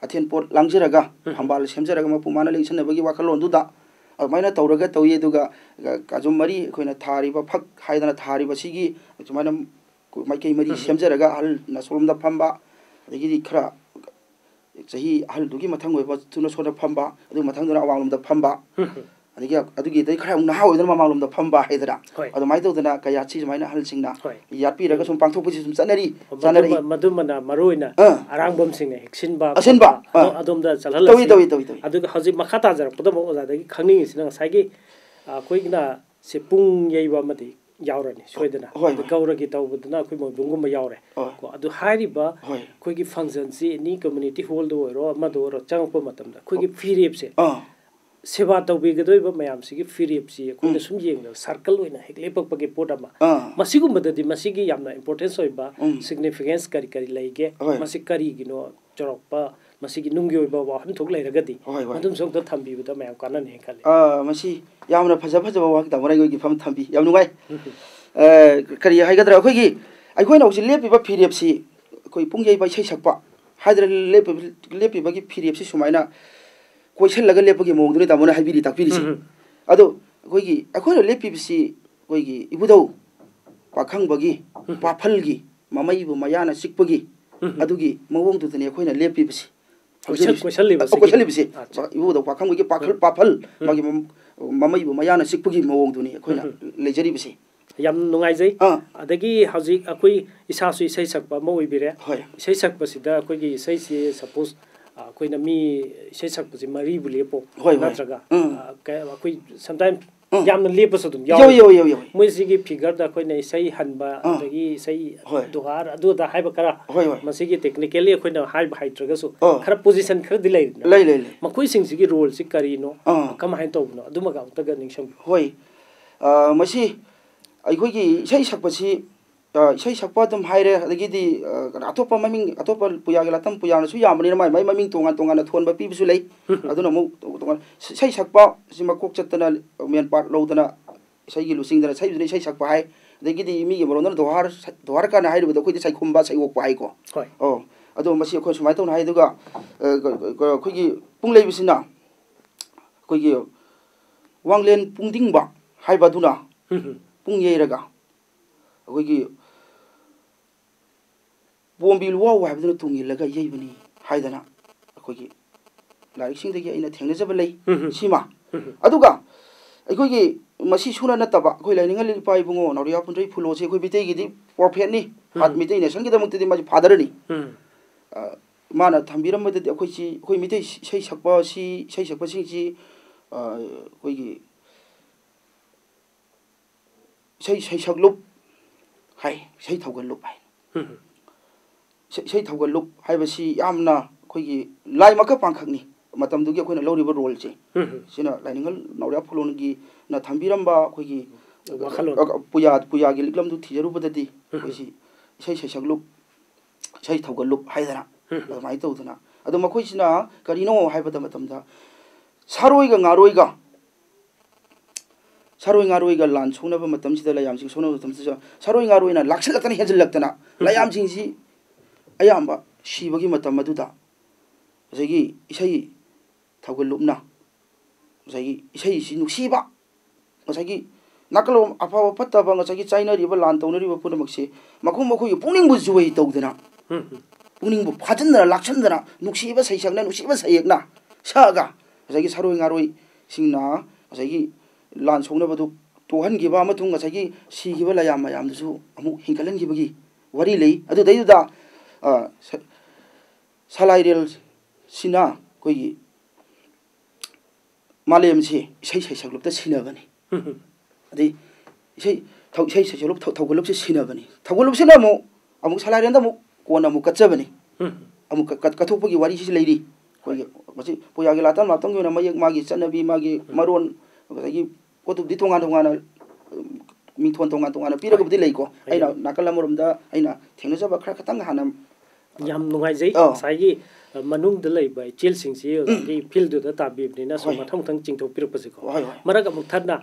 [SPEAKER 2] ꯑꯊꯦꯟꯄꯣꯠ ꯂꯥꯡꯖꯔꯒ ꯐꯝꯕꯥꯜ ꯁꯦꯝꯖꯔꯒ ꯃꯄꯨ ꯃꯥꯅ ꯂꯦꯡꯁꯟꯅꯕꯒꯤ ꯋꯥꯈꯜꯂꯣꯟꯗꯨꯗ ꯑꯗꯨꯃꯥꯏꯅ ꯇꯧꯔꯒ ꯇꯧꯏ ꯑꯗꯨꯒ ꯀꯥꯖꯨꯝ ꯃꯔꯤ ꯑꯩꯈꯣꯏꯅ ꯊꯥꯔꯤꯕ ꯐꯛ ꯍꯥꯏꯗꯅ ꯊꯥꯔꯤꯕꯁꯤꯒꯤ ꯁꯨꯃꯥꯏꯅ ꯃꯥꯏꯀꯩ ꯃꯔꯤ ꯁꯦꯝꯖꯔꯒ ꯑꯍꯜꯅ ꯁꯣꯝꯗ ꯐꯝꯕ ꯑꯗꯒꯤꯗꯤ ꯈꯔ ꯆꯍꯤ ꯑꯍꯜꯗꯨꯒꯤ ꯃꯊꯪ ꯑꯣꯏꯕꯗꯨꯅ ꯁꯣꯝꯗ ꯐꯝꯕ ꯑꯗꯨꯒꯤ ꯃꯊꯪꯗꯨꯅ ꯑꯋꯥꯡꯂꯣꯝꯗ ꯐꯝꯕ ꯑꯗꯨꯒꯤꯗꯩ ꯈꯔ ꯑꯃꯨꯛ ꯅꯍꯥ ꯑꯣꯏꯗꯅ ꯃꯃꯥꯡꯂꯣꯝꯗ ꯐꯝꯕ ꯍꯥꯏꯗꯅ ꯑꯗꯨꯃꯥꯏꯅ ꯇꯧꯗꯅ ꯀꯌꯥꯠꯁꯤ ꯁꯨꯃꯥꯏꯅ ꯑꯍꯜꯁꯤꯡꯅ ꯌꯥꯠꯄꯤꯔꯒ ꯁꯨꯝ ꯄꯥꯡꯊꯣꯛꯄꯁꯤ ꯁꯨꯝ ꯆꯥꯅꯔꯛꯏ
[SPEAKER 1] ꯃꯗꯨꯃꯅ ꯃꯔꯨꯑꯣꯏꯅ ꯑꯔꯥꯡꯕꯝꯁꯤꯡꯅ ꯍꯦꯛꯁꯤꯟꯕ
[SPEAKER 2] ꯑꯁꯤꯟꯕ
[SPEAKER 1] ꯑꯗꯣꯝꯗ ꯆꯠꯍꯜꯂꯁꯤ ꯑꯗꯨꯒ ꯍꯧꯖꯤꯛ ꯃꯈꯥ ꯇꯥꯖꯔꯛꯄꯗ ꯑꯃꯨꯛ ꯑꯣꯖꯥꯗꯒꯤ ꯈꯪꯅꯤꯡꯉꯤꯁꯤꯅ ꯉꯁꯥꯏꯒꯤ ꯑꯩꯈꯣꯏꯒꯤꯅ ꯁꯤ ꯄꯨꯡ ꯌꯩꯕ ꯑꯃꯗꯤ ꯌꯥꯎꯔꯅꯤ ꯁꯣꯏꯗꯅ ꯒꯧꯔꯒꯤ ꯇꯧꯕꯗꯨꯅ ꯑꯩꯈꯣꯏ ꯃꯣꯏꯕꯨꯡꯒꯨꯝꯕ ꯌꯥꯎꯔꯦ ꯀꯣ ꯑꯗꯨ ꯍꯥꯏꯔꯤꯕ ꯑꯩꯈꯣꯏꯒꯤ ꯐꯪꯁꯟꯁꯤ ꯑꯦꯅꯤ ꯀꯝꯃꯨꯅꯤꯇꯤ ꯍꯣꯜꯗ ꯑꯣꯏꯔꯣ ꯑꯃꯗ ꯑꯣꯏꯔꯣ ꯆꯪꯉꯛꯄ ꯃꯇꯝꯗ ꯑꯩꯈꯣꯏꯒꯤ ꯐꯤꯔꯦꯞꯁꯦ ꯁꯦꯕꯥ ꯇꯧꯕꯤꯒꯗꯧꯔꯤꯕ ꯃꯌꯥꯝꯁꯤꯒꯤ ꯐꯤꯔꯦꯞꯁꯤ ꯑꯩꯈꯣꯏꯅ ꯁꯨꯝ ꯌꯦꯡꯕꯗ ꯁꯥꯔꯀꯜ ꯑꯣꯏꯅ ꯍꯦꯛ ꯂꯦꯞꯄꯛꯄꯒꯤ ꯄꯣꯠ ꯑꯃ ꯃꯁꯤꯒꯨꯝꯕꯗꯗꯤ ꯃꯁꯤꯒꯤ ꯌꯥꯝꯅ ꯏꯝꯄꯣꯔꯇꯦꯟꯁ ꯑꯣꯏꯕ ꯁꯤꯒꯅꯤꯐꯤꯀꯦꯟꯁ ꯀꯔꯤ ꯀꯔꯤ ꯂꯩꯒꯦ ꯃꯁꯤ ꯀꯔꯤꯒꯤꯅꯣ ꯆꯥꯎꯔꯛꯄ ꯃꯁꯤꯒꯤ ꯅꯨꯡꯒꯤ ꯑꯣꯏꯕ ꯋꯥꯍꯟꯊꯣꯛ ꯂꯩꯔꯒꯗꯤ ꯃꯗꯨꯝ ꯁꯣꯝꯗ ꯊꯝꯕꯤꯕꯗ ꯃꯌꯥꯝ ꯀꯥꯟꯅꯅꯤ ꯈꯜꯂꯤ
[SPEAKER 2] ꯃꯁꯤ ꯌꯥꯝꯅ ꯐꯖꯕ ꯋꯥꯍꯪ ꯇꯥꯃꯣꯅ ꯑꯩꯈꯣꯏꯒꯤ ꯐꯝ ꯊꯝꯕꯤ ꯌꯥꯝ ꯅꯨꯡꯉꯥꯏ ꯀꯔꯤ ꯍꯥꯏꯒꯗ꯭ꯔꯥ ꯑꯩꯈꯣꯏꯅ ꯍꯧꯖꯤꯛ ꯂꯦꯞꯄꯤꯕ ꯐꯤꯔꯦꯞꯁꯤ ꯑꯩꯈꯣꯏ ꯄꯨꯡ ꯌꯩꯕ ꯏꯁꯩ ꯁꯛꯄ ꯍꯥꯏꯗꯅ ꯂꯦꯞꯄꯤꯕꯒꯤ ꯐꯤꯔꯦꯞꯁꯤ ꯁꯨꯃꯥꯏꯅ ꯀꯣꯏꯁꯜꯂꯒ ꯂꯦꯞꯄꯒꯤ ꯃꯑꯣꯡꯗꯨꯅꯤ ꯇꯥꯃꯣꯅ ꯇꯥꯛꯄꯤꯔꯤꯁꯤ ꯑꯗꯣ ꯑꯩꯈꯣꯏꯅ ꯂꯦꯞꯄꯤꯕꯁꯤ ꯑꯩꯈꯣꯏꯒꯤ ꯏꯕꯨꯙꯧ ꯄꯥꯈꯪꯕꯒꯤ ꯄꯥꯐꯜꯒꯤ ꯃꯃꯩꯕꯨ ꯃꯌꯥꯅ ꯆꯤꯛꯄꯒꯤ ꯑꯗꯨꯒꯤ ꯃꯑꯣꯡꯗꯨꯗꯅꯤ ꯑꯩꯈꯣꯏꯅ ꯂꯦꯞꯄꯤꯕꯁꯤ ꯀꯣꯏꯁꯜꯂꯤꯕꯁꯤ ꯏꯕꯨꯙꯧ ꯄꯥꯈꯪꯕꯒꯤ ꯄꯥꯐꯜ ꯃꯥꯒꯤ ꯃꯃꯩꯕꯨ ꯃꯌꯥꯅ ꯆꯤꯛꯄꯒꯤ ꯃꯑꯣꯡꯗꯨꯅꯤ ꯑꯩꯈꯣꯏꯅ ꯂꯩꯖꯔꯤꯕꯁꯤ
[SPEAKER 1] ꯌꯥꯝ ꯅꯨꯡꯉꯥꯏꯖꯩ ꯑꯗꯒꯤ ꯍꯧꯖꯤꯛ ꯑꯩꯈꯣꯏ ꯏꯁꯥꯁꯨ ꯏꯁꯩ ꯁꯛꯄ ꯑꯃ ꯑꯣꯏꯕꯤꯔꯦ ꯏꯁꯩ ꯁꯛꯄꯁꯤꯗ ꯑꯩꯈꯣꯏꯒꯤ ꯏꯁꯩꯁꯤ ꯁꯄꯣꯁ ꯑꯩꯈꯣꯏꯅ ꯃꯤ ꯏꯁꯩ ꯁꯛꯄꯁꯤ ꯃꯔꯤꯕꯨ ꯂꯦꯞꯄꯣ ꯅꯠꯇ꯭ꯔꯒ ꯑꯩꯈꯣꯏ ꯁꯝꯇꯥꯏꯝ ꯌꯥꯝꯅ ꯂꯦꯞꯄꯁꯨ ꯑꯗꯨꯝ ꯌꯥꯎꯏ ꯃꯣꯏꯁꯤꯒꯤ ꯐꯤꯒꯔꯗ ꯑꯩꯈꯣꯏꯅ ꯏꯁꯩ ꯍꯟꯕ ꯑꯗꯒꯤ ꯏꯁꯩ ꯗꯨꯍꯥꯔ ꯑꯗꯨꯗ ꯍꯥꯏꯕ ꯈꯔ ꯃꯁꯤꯒꯤ ꯇꯦꯛꯅꯤꯀꯦꯜꯂꯤ ꯑꯩꯈꯣꯏꯅ ꯍꯥꯏꯕ ꯍꯩꯇ꯭ꯔꯒꯁꯨ ꯈꯔ ꯄꯣꯖꯤꯁꯟ ꯈꯔꯗꯤ ꯂꯩꯔꯤꯅ ꯃꯈꯣꯏꯁꯤꯡꯁꯤꯒꯤ ꯔꯣꯜꯁꯤ ꯀꯔꯤꯅꯣ ꯀꯃꯥꯏꯅ ꯇꯧꯕꯅꯣ ꯑꯗꯨꯃꯒ ꯑꯃꯨꯛꯇꯒ ꯅꯤꯡꯁꯤꯡꯕꯤꯌꯨ
[SPEAKER 2] ꯍꯣꯏ ꯃꯁꯤ ꯑꯩꯈꯣꯏꯒꯤ ꯏꯁꯩ ꯁꯛꯄꯁꯤ ꯏꯁꯩ ꯁꯛꯄ ꯑꯗꯨꯝ ꯍꯥꯏꯔꯦ ꯑꯗꯒꯤꯗꯤ ꯑꯇꯣꯞꯄ ꯃꯃꯤꯡ ꯑꯇꯣꯞꯄ ꯄꯨꯌꯥꯒꯤ ꯂꯥꯇꯝ ꯄꯨꯌꯥꯅꯁꯨ ꯌꯥꯝꯕꯅꯤꯅ ꯃꯥꯏ ꯃꯃꯤꯡ ꯇꯣꯉꯥꯟ ꯇꯣꯉꯥꯟꯅ ꯊꯣꯟꯕ ꯄꯤꯕꯁꯨ ꯂꯩ ꯑꯗꯨꯅ ꯑꯃꯨꯛ ꯇꯣꯉꯥꯟ ꯏꯁꯩ ꯁꯛꯄ ꯑꯁꯤ ꯃꯀꯣꯛ ꯆꯠꯇꯅ ꯃꯦꯟ ꯄꯥꯔꯠ ꯂꯧꯗꯅ ꯏꯁꯩꯒꯤ ꯂꯨꯆꯤꯡꯗꯅ ꯏꯁꯩꯗꯨꯅ ꯏꯁꯩ ꯁꯛꯄ ꯍꯥꯏ ꯑꯗꯒꯤꯗꯤ ꯃꯤꯒꯤ ꯃꯔꯣꯟꯗꯅ ꯗꯣꯍꯥꯔ ꯀꯥꯟꯅ ꯍꯥꯏꯔꯤꯕꯗ ꯑꯩꯈꯣꯏꯗꯤ ꯁꯩꯈꯨꯝꯕ ꯁꯩꯑꯣꯛꯄ ꯍꯥꯏꯀꯣ ꯑꯗꯣ ꯃꯁꯤ ꯑꯩꯈꯣꯏ ꯁꯨꯃꯥꯏꯅ ꯇꯧꯅ ꯍꯥꯏ ꯑꯗꯨꯒ ꯑꯩꯈꯣꯏꯒꯤ ꯄꯨꯡꯂꯩꯕꯁꯤꯅ ꯑꯩꯈꯣꯏꯒꯤ ꯋꯥꯡꯂꯦꯟ ꯄꯨꯡꯗꯤꯡꯕ ꯍꯥꯏꯕ ꯑꯗꯨꯅ ꯄꯨꯡ ꯌꯩꯔꯒ ꯑꯩꯈꯣꯏꯒꯤ ꯕꯣꯝꯕꯤ ꯂꯨꯋꯥꯎ ꯍꯥꯏꯕꯗꯨꯅ ꯇꯨꯡꯏꯜꯂꯒ ꯌꯩꯕꯅꯤ ꯍꯥꯏꯗꯅ ꯑꯩꯈꯣꯏꯒꯤ ꯂꯥꯏꯔꯤꯛꯁꯤꯡꯗꯒꯤ ꯑꯩꯅ ꯊꯦꯡꯅꯖꯕ ꯂꯩ ꯁꯤꯃ ꯑꯗꯨꯒ ꯑꯩꯈꯣꯏꯒꯤ ꯃꯁꯤ ꯁꯨꯅ ꯅꯠꯇꯕ ꯑꯩꯈꯣꯏ ꯂꯥꯏꯅꯤꯡꯉꯜ ꯏꯄꯥ ꯏꯕꯨꯡꯉꯣ ꯅꯥꯎꯔꯤꯌꯥ ꯄꯨꯟꯗ꯭ꯔꯩ ꯐꯨꯂꯣꯁꯤ ꯑꯩꯈꯣꯏ ꯃꯤꯇꯩꯒꯤꯗꯤ ꯄ꯭ꯔꯣꯐꯦꯠꯅꯤ ꯃꯤꯇꯩ ꯅꯦꯁꯟꯒꯤꯗꯃꯛꯇꯗꯤ ꯃꯥꯁꯤ ꯐꯥꯗꯔꯅꯤ ꯃꯥꯅ ꯊꯝꯕꯤꯔꯝꯕꯗꯗꯤ ꯑꯩꯈꯣꯏ ꯃꯤꯇꯩ ꯏꯁꯩ ꯁꯛꯄꯁꯤꯡꯁꯤ ꯑꯩꯈꯣꯏꯒꯤ ꯏꯁꯩ ꯁꯛꯂꯨꯞ ꯍꯥꯏ ꯏꯁꯩ ꯊꯧꯒꯜꯂꯨꯞ ꯍꯥꯏ ꯏꯁꯩ ꯊꯧꯒꯜꯂꯨꯞ ꯍꯥꯏꯕꯁꯤ ꯌꯥꯝꯅ ꯑꯩꯈꯣꯏꯒꯤ ꯂꯥꯏꯃꯛꯀ ꯄꯥꯡꯈꯛꯅꯤ ꯃꯇꯝꯗꯨꯒꯤ ꯑꯩꯈꯣꯏꯅ ꯂꯧꯔꯤꯕ ꯔꯣꯜꯁꯦ ꯁꯤꯅ ꯂꯥꯏꯅꯤꯡꯉꯜ ꯅꯥꯎꯔꯤꯌꯥ ꯐꯨꯂꯣꯟꯒꯤꯅ ꯊꯝꯕꯤꯔꯝꯕ ꯑꯩꯈꯣꯏꯒꯤ ꯄꯨꯌꯥꯒꯤ ꯂꯤꯛꯂꯝꯗꯨ ꯊꯤꯖꯔꯨꯕꯗꯗꯤ ꯑꯩꯈꯣꯏꯁꯤ ꯏꯁꯩ ꯁꯛꯂꯨꯞ ꯏꯁꯩ ꯊꯧꯒꯜꯂꯨꯞ ꯍꯥꯏꯗꯅ ꯑꯗꯨꯃꯥꯏꯅ ꯇꯧꯗꯅ ꯑꯗꯣ ꯃꯈꯣꯏꯁꯤꯅ ꯀꯔꯤꯅꯣ ꯍꯥꯏꯕ ꯃꯇꯝꯗ ꯁꯥꯔꯣꯏꯒ ꯉꯥꯔꯣꯏꯒ ꯂꯥꯟ ꯁꯣꯛꯅꯕ ꯃꯇꯝꯁꯤꯗ ꯂꯌꯥꯝꯁꯤꯡ ꯁꯣꯛꯅꯕ ꯃꯇꯝꯁꯤꯗ ꯁꯥꯔꯣꯏ ꯉꯥꯔꯣꯏꯅ ꯂꯥꯛꯁꯤꯜꯂꯛꯇꯅ ꯍꯦꯟꯖꯤꯜꯂꯛꯇꯅ ꯂꯌꯥꯝꯁꯤꯡꯁꯤ ꯑꯌꯥꯝꯕ ꯁꯤꯕꯒꯤ ꯃꯇꯝ ꯑꯗꯨꯗ ꯉꯁꯥꯏꯒꯤ ꯏꯁꯩ ꯊꯧꯒꯜꯂꯨꯞꯅ ꯉꯁꯥꯏꯒꯤ ꯏꯁꯩꯁꯤ ꯅꯨꯡꯁꯤꯕ ꯉꯁꯥꯏꯒꯤ ꯅꯥꯀꯜꯂꯣꯝ ꯑꯐꯕ ꯐꯠꯇꯕ ꯉꯁꯥꯏꯒꯤ ꯆꯥꯏꯅꯔꯤꯕ ꯂꯥꯟ ꯇꯧꯅꯔꯤꯕ ꯄꯨꯝꯅꯃꯛꯁꯤ ꯃꯈꯣꯏꯒꯤ ꯄꯨꯛꯅꯤꯡꯕꯨ ꯖꯣꯏ ꯇꯧꯗꯅ ꯄꯨꯛꯅꯤꯡꯕꯨ ꯐꯥꯖꯤꯟꯗꯅ ꯂꯥꯛꯁꯤꯟꯗꯅ ꯅꯨꯡꯁꯤꯕ ꯁꯩꯁꯛꯅ ꯅꯨꯡꯁꯤꯕ ꯁꯩꯌꯦꯛꯅ ꯁꯛꯑꯒ ꯉꯁꯥꯏꯒꯤ ꯁꯥꯔꯣꯏ ꯉꯥꯔꯣꯏꯁꯤꯡꯅ ꯉꯁꯥꯏꯒꯤ ꯂꯥꯟ ꯁꯣꯛꯅꯕꯗꯨ ꯇꯣꯛꯍꯟꯈꯤꯕ ꯑꯃꯁꯨꯡ ꯉꯁꯥꯏꯒꯤ ꯁꯤꯈꯤꯕ ꯂꯌꯥꯝ ꯃꯌꯥꯝꯗꯨꯁꯨ ꯑꯃꯨꯛ ꯍꯤꯡꯒꯠꯍꯟꯈꯤꯕꯒꯤ ꯋꯥꯔꯤ ꯂꯩ ꯑꯗꯨꯗꯩꯗꯨꯗ ꯁꯂꯥꯏꯔꯦꯜ सिना कोई मालेम से इसे सैसगलुप ता सिनाबनी अदि इसे सैसगलुप थौगलुप से सिनाबनी थौगलुप से नमो अमुक सलारेन दमु कोन अमुक कच्चबनी अमुक कथोपगी वारी से लेरी कोई मसी पोयागे लातन मातंग योना मयक मागी चनबी मागी मरोन गई पोतुबदि तोंगा मिथोन तोंगा पीरगबदि लेको आइना नाकल अमरमदा आइना थेंगजबा खरा खतंग हाना
[SPEAKER 1] yam nungai jai sai manung de lei bai chil sing si gi field da ta bi ni na so ma thong thang ching thok pir pasi ko mara ga muk that na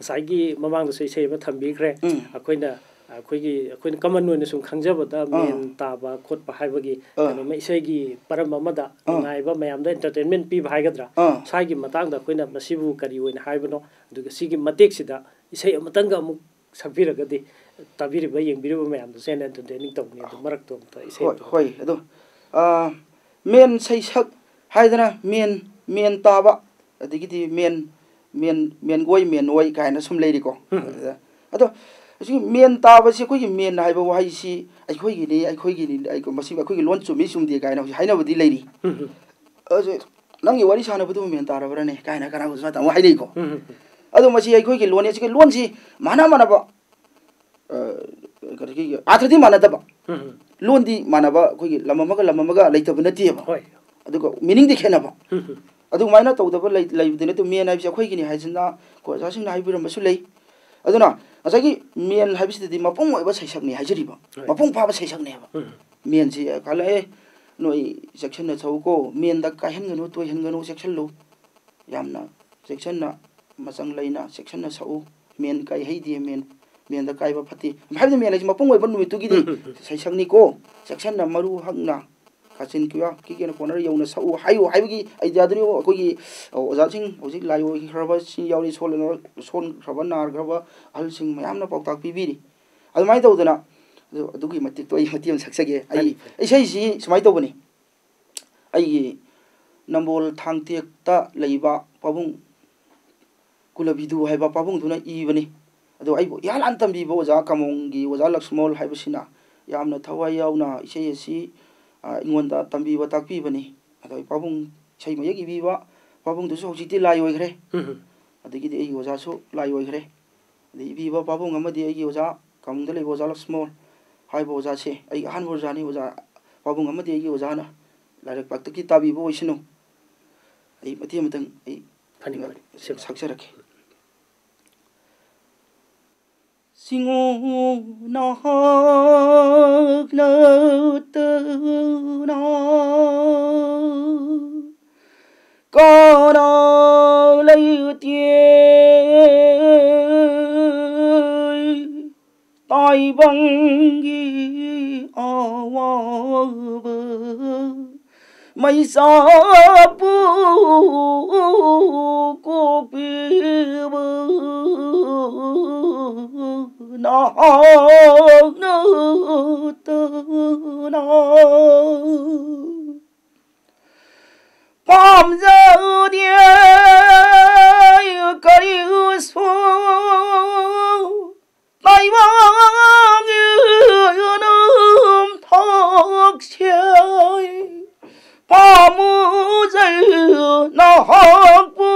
[SPEAKER 1] sai gi mamang da sei ba tham bi khre akoina akoina kaman no ne sum khangja ba da men ta ba khot pa hai ba gi no mai sei gi param ma da ngai ba mayam da entertainment pi bhai ga dra sai gi matang da akoina masibu kari oina hai ba no du ga si gi matek si da sei amatang ga muk sabira ga di tabiri ba yeng biru mayam da sen entertaining tok ni du marak tom ta sei
[SPEAKER 2] hoi ado men sei sak haidana men taba adigi men goi men oi kaina sum leiri ko ado asi men taba si koi men haiba wai si ai khoi gi ai ko masi khoi gi lon chumi sum di kaina haina budi leiri aje nangi wari sana budu men tara barane kaina kana ko sa ta wai nei ko ado masi ai khoi gi lon si mana ba kari athadi mana da ba londi manaba kogi lamamaga leitaba nati ba adugo meaning de khena ba adu maina tawdaba leibdene to men haibse khoi gini haisna ko jasing na haibira masu lei aduna asagi men haibse di mapong oiba saisak ni haijari ba mapong pa ba saisak ne ba men si kala noi section na chauko men da ka hen ganu to hen ganu section lo yamna section na masang leina section na sau men kai heidi men da kai ba phati bhaibde men lai mapong oiba numi tu gi di saisak ni ko section na maru hangna kasin kiya ki na corner yauna sau hayo haibgi ai jadri ko gi oja sing hoji layo khraba si yauri son khraba nar khraba al sing mayam na poktak pibiri almai tawdana adugi matik to ai matiam saksage ai sei si sumai tawbani ai nambol thangtek ta leiba pabung kulabidu haiba pabung duna ibani ado ai bo yalan tambi bo oja kamongi oja laksmol haibasina yamna thawai yauna sei si ingonda tambi ba takpi bani ado pabung sei mayagi bi ba pabung du so hojiti lai oi khre adigi de ai oja so lai oi khre de bi ba pabung amadi ai oja kamda le oja laksmol hai bo oja se ai han bo jani oja pabung amadi ai oja na larak paktaki tabi bo isino ai mati matang ai
[SPEAKER 1] phani
[SPEAKER 2] saksarakhe singo na na na con lấy tiền tai băng ghi bờ mây gió bu cô bi bờ nó tư nó bom giờ đi cây xuống tay băng như nôm thóc chơi bom dây nó bu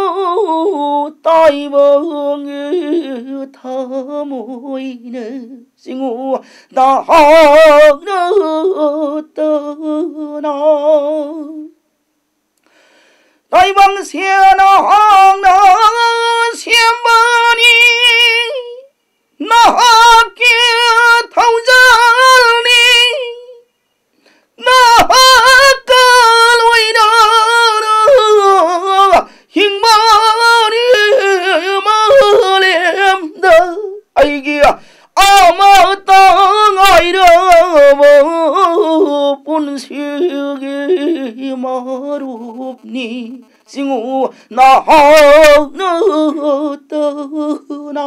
[SPEAKER 2] tay băng như thơ môi nè sinh ngủ nó tư nó tay băng xe nó xem bờ đi nó kia thâu ra đi nó cơ lối đó hình mơ đi mơ liềm đơ ai kia mơ tơ ngồi đó mơ bún siêu kia mơ rụp ni sinh ngủ nó tơ nó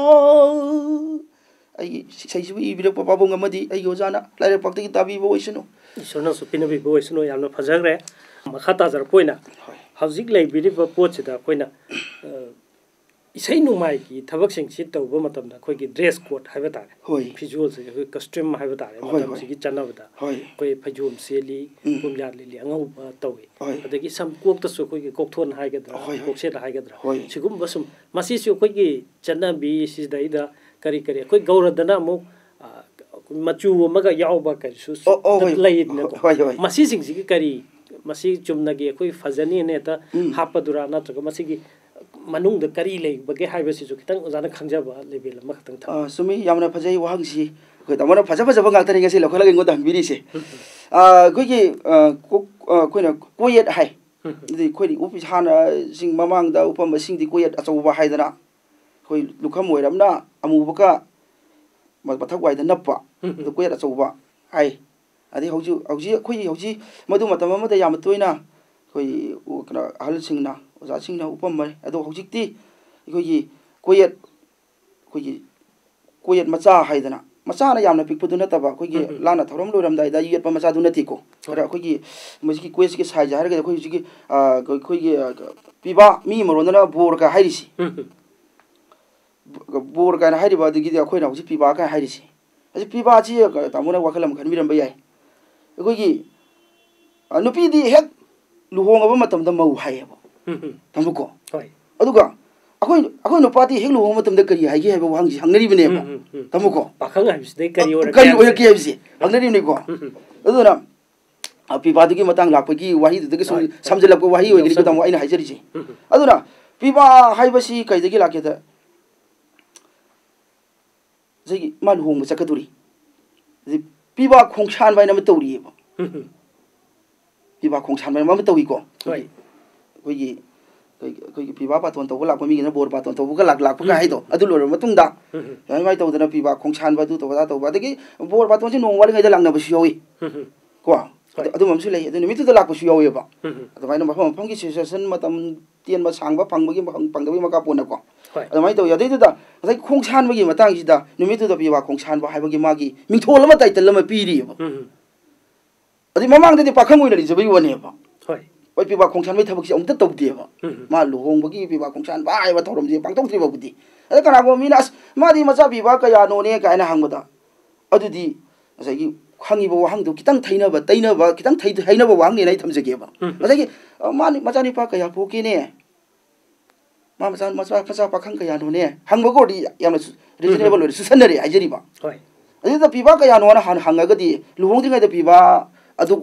[SPEAKER 2] ai sai suy video papa bông amadi ai yo jana lai pak ti tabi bo isno
[SPEAKER 1] isno su pinabi bo isno yamna phajagre makhata jar koina hauzik lai biri ba poch da koina isai numai ki thabak sing si tawba matam da khoi ki dress code haiba tare visual se khoi costume haiba tare matam si ki chana bada khoi phajum seli pumya li angau tawi adagi sam kok ta su khoi ki kokthon hai gadra kok se hai gadra sigum basum masi su khoi ki chana bi si dai da kari kari khoi gauradana mu machu maga yauba ka su lai na ko masi sing si ki kari masi chumna gi khoi fazani ne ta hapadura na to masi gi manung da kari lei bage haiba si su kitang ozana khangjaba level ma khatang tha
[SPEAKER 2] sumi yamna phajai wahang si ko tamana phaja phaja bang ngata ringa si lokhala ngi ngoda biri se ko gi ko na koyet hai di ko di office hana sing mamang da upam sing di koyet achaw ba hai dana koi lukham oiramna amu baka ma pathak wai da nappa do koyet achaw ba hai adi hauji hauji madu matama ma da yam toina koi kana hal sing na oza sing na upam mai ado hojikti ikoi koyet macha haidana macha na yamna pikpu na taba koi lana thorom loram dai da yet pa macha du nati ko ara koi mujiki koyes ki sai jar ga koi jiki koi piba mi moron na bor ka hairisi bor ka na hairi ba digi da koi na hoji piba ka hairisi asi piba chi tamuna wakalam khan miram bayai koi nupi di hek luhong aba matam da mau hai ba tamuko aduga akoi no party hek luhong matam da kari haigi haiba wang ji hangnari bne ba tamuko
[SPEAKER 1] pakhang ha bisdai kari ora
[SPEAKER 2] ki habisi hangnari ne ko aduna piba digi matang lakpa ki wahi digi samjala ko wahi oi gri ko tamu aina haijari ji aduna piba haiba si kai digi lakya da zagi mal hong ma chakaduri piba khongshan bai na ma tawri ba piba khongshan bai ma tawi ko koi piba paton to lak mi na bor paton to ga lak ka hai do adu lor matung da mai to dana piba khongshan ba du to ba dagi bor paton si nong wali ngai da lang na ba si yoi ko adu mam su lei adu mi tu da lak ba si yoi ba adu mai na ma phang gi session matam tien ma sang ba phang ba gi phang da bi ma ka pon na ko adu mai to ya dei du da sai khongshan ba gi matang si da mi tu da piba khongshan ba hai ba gi ma gi ming thol ma tai tel ma pi ri ba adu mamang da di pakhang oi na ri jabai wone ba oi piba khongshan mai thabak si amta tawde ba ma luhong bagi piba khongshan ba ai ba thorom je pangtong tri ba budi ada kana go minas ma di macha piba ka ya no ne ka na hangbada adu di asai gi khangi ba wahang du kitang thaina ba taina ba kitang thaina ba wang ne nai thamje ge ba asai gi ma ni macha ni pa ka ya po ki ne ma macha pakhang ka ya no ne hang ba go di yam reasonable su sanare ajeri ba hoi adu da piba ka ya no na hanga ga di luhong dinga da piba adu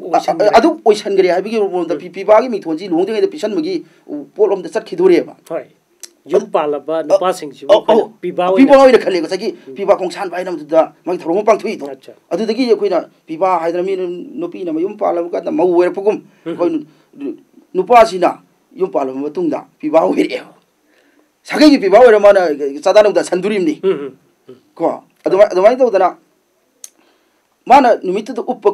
[SPEAKER 2] oisan gari ha bigi ro da pipa gi mi thonji long de pisan magi polom da chat khidore ba
[SPEAKER 1] hoi yum pala ba napa sing ji pipa
[SPEAKER 2] oi da khale ga sagi pipa kong san bai nam da magi thorong pang thui to adu da gi khoi na pipa haidra mi nopi na yum pala ga da mau wer pugum khoi nupa sina yum pala ma tung da pipa oi re sagai gi pipa oi ra mana sadanu da sandurim ni ko adu mai to da na mana numit da up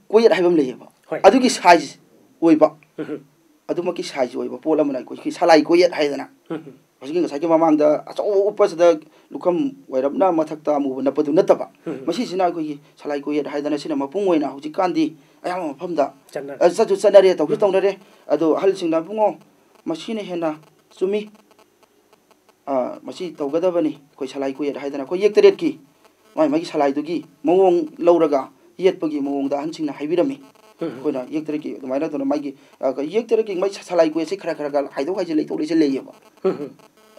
[SPEAKER 2] koyet haibam lei ba adu ki size oi ba adu ma ki size oi ba pola mana ko ki salai koyet haidana hoji ngi saki mamang da acho upas da lukam wairabna mathakta mu na padu nataba masi sina ko ki salai koyet haidana sina mapung oina hoji kandi ayam mafam da saju sanare to ki tonare adu hal sing na pungo masine hena sumi masi tawgada bani ko salai koyet haidana ko yek teret ki mai magi salai du gi mawong lauraga yet pagi mawong da hansing na haibirami ko na yek tere ki maina to na magi yek tere ki mai salai ko se khara khara haido khai le to le se le ba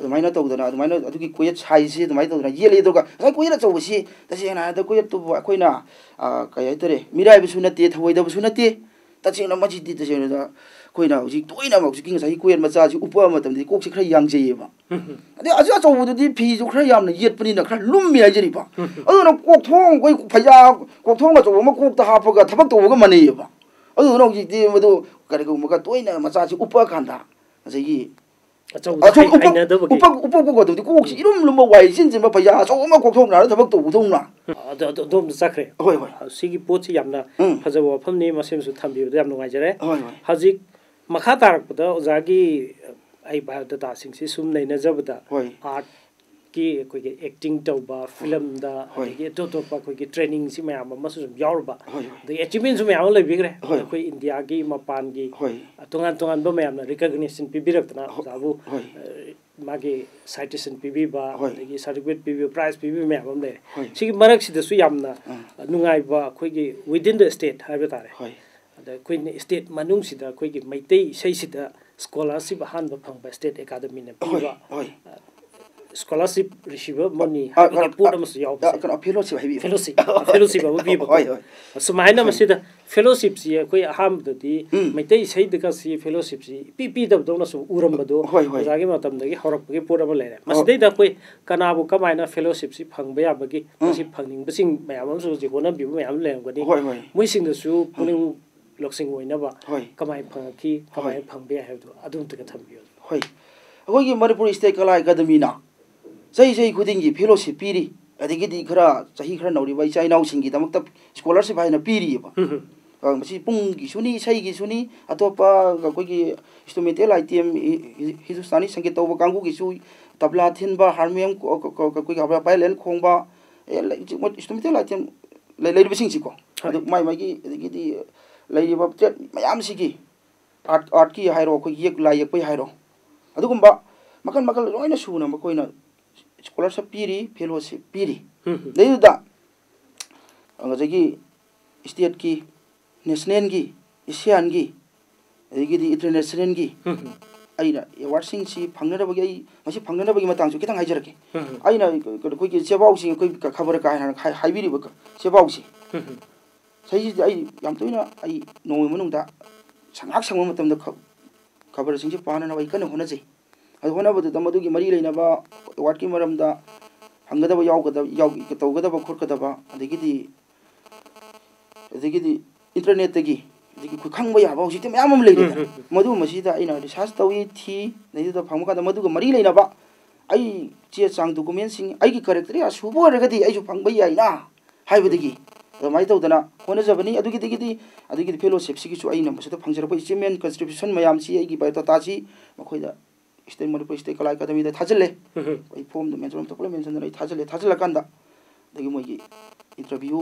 [SPEAKER 2] maina to da na maina adu ki ko yet sai se to mai to na ye le to ka sai ko yet chau si ta se na da ko yet to ko na ka yai tere mirai bu sunate thawai da bu sunate ta se na ma ji ti ta se na ko na ji toi na ma ji king sai ko yet ma cha ji upa ma tam di ko se khara yang je ba ade aja chau bu di phi ju khara yam na yet pani na khara lum mi ai jeri ba adu na kok thong ko phaya kok thong ga chau ma kok ta ha pa ga thabak to ga mani ba adu no ji di ma do ka ri ko ma ka toi na ma cha ji upa kan da sai gi upa ko to di ko si irum lum wai sin sin ma phaya chau ma kok thong na thabak to bu thong na
[SPEAKER 1] ado dom sakre
[SPEAKER 2] hoi hoi
[SPEAKER 1] sigi pochi yamna phajabo pham ni masem su thambi da yam ngai jare hajik makha tarak pada ozagi ai biodata sing si sum nei na jabda art ki ko ge acting tawba film da ge to pa ko ge training si ma ma su yaur ba the achievement su ma le bigre ko india gi mapan gi tungan ba ma na recognition pi birak na jabu मागे citation पीबीबा
[SPEAKER 2] Hoi.
[SPEAKER 1] अदगी certificate पीबी prize पीबी मैम हम ले
[SPEAKER 2] Hoi.
[SPEAKER 1] सिगी मरक सिदसु यामना नुंगाइबा अखोइगी विदिन द स्टेट हाइबे तारे
[SPEAKER 2] Hoi.
[SPEAKER 1] अदा कोइने स्टेट मनुंग सिदा अखोइगी मैतेई सही सिदा स्कॉलरशिप हानबा फंगबा स्टेट एकेडमी ने पीबा scholarship receiver money हाबे पोड मस याव
[SPEAKER 2] कनो फेलोशिप हाइबी
[SPEAKER 1] फेलोशिप अब पीबा
[SPEAKER 2] होय होय
[SPEAKER 1] सुमाइना मसिदा फेलोशिप सि कोइ अहाम ददी मैतेई सही दका सि फेलोशिप सि पी दब दौना सु उरम बदो जागे मतम दगी हरक बगे पोड अब लेरे मसदे दा कोइ कनाबु कमाइना फेलोशिप सि फंगबा याबगी मसि फंगनिंग बसिंग मयाम सु जि होना बिबु मयाम लेंगनी मोइ सिंग दसु पुनिंग लोक्सिंग ओइनाबा कमाइ फंगकी कमाइ फंगबे हाबदो अदुम तक थंबियो
[SPEAKER 2] होय अखोइगी मणिपुर स्टेट कला एकेडमी ना सही खुदिंगी फेलोशिप पीरी अदगी खरा सही खरा नौरी चाइनाउ सिंगी दमक स्कॉलरशिप हाइना पीरीबा मसी पुंगी सुनी सही सुनी अतोपा कोइगी इंस्ट्रूमेंटल आइटम हिंदुस्तानी संगीत तौबा कांगू गिसु तबला थिनबा हारमोनियम कोइ गाबा पायलेन खोंबा इंस्ट्रूमेंटल आइटम लेरिबसिंग सिको अदु माइ माइगी अदगी लेरिबा ट्रेड मयाम सिगी आर्ट की हाइरो कोइ येक ला येक पै हाइरो अदुगुंबा मकल मकल लोइना सुना मकोइना स्कॉलरशिप पीरी फेलोशिप पीरी लेयुदा अंगजगी स्टेट की नेशनल की एशियन की अदगी इंटरनेशनल की आइना अवार्ड सिंग सी फंगनबगी आई मसी फंगनबगी मतंग खितंग हाइजरके आइना कोइ चेबाउ सिंग कोइ खबर का हाइबिरिबक चेबाउ सी सही आई याम तोइना आई नोय मनुंगदा संगाक संग मतम खबर सिंग पाना नबई कन होना जे होनाबद मधुगी मरी लेनबा अवार्ड की मरमदा हंगदब यावगदब तौगदब खोटगदब अदगी इंटरनेट तगी अदगी खंगबा याबा हजिते मयाम लेरे मधु मसीदा आइना रिसर्च तौई थी नैदा फंगका मधुग मरी लेनबा आई चे चांग डॉक्यूमेंट सिंग आइगी करेक्टर असुबो रगदी आइजु फंगबा याइना हाइबदगी माइ तौदना होनजबनी अदगी फेलोशिप सिगिसु आइना मसदा फंगजरबा अचीवमेंट कंट्रीब्यूशन मयाम सी आइगी बायोडाटा सी मखोइदा स्टेट मणिपुर स्टेट कला एकेडमी थाजले फॉर्म मेंशन तो मेंशन थाजले थाजलकांदा दगी मोगी इंटरव्यू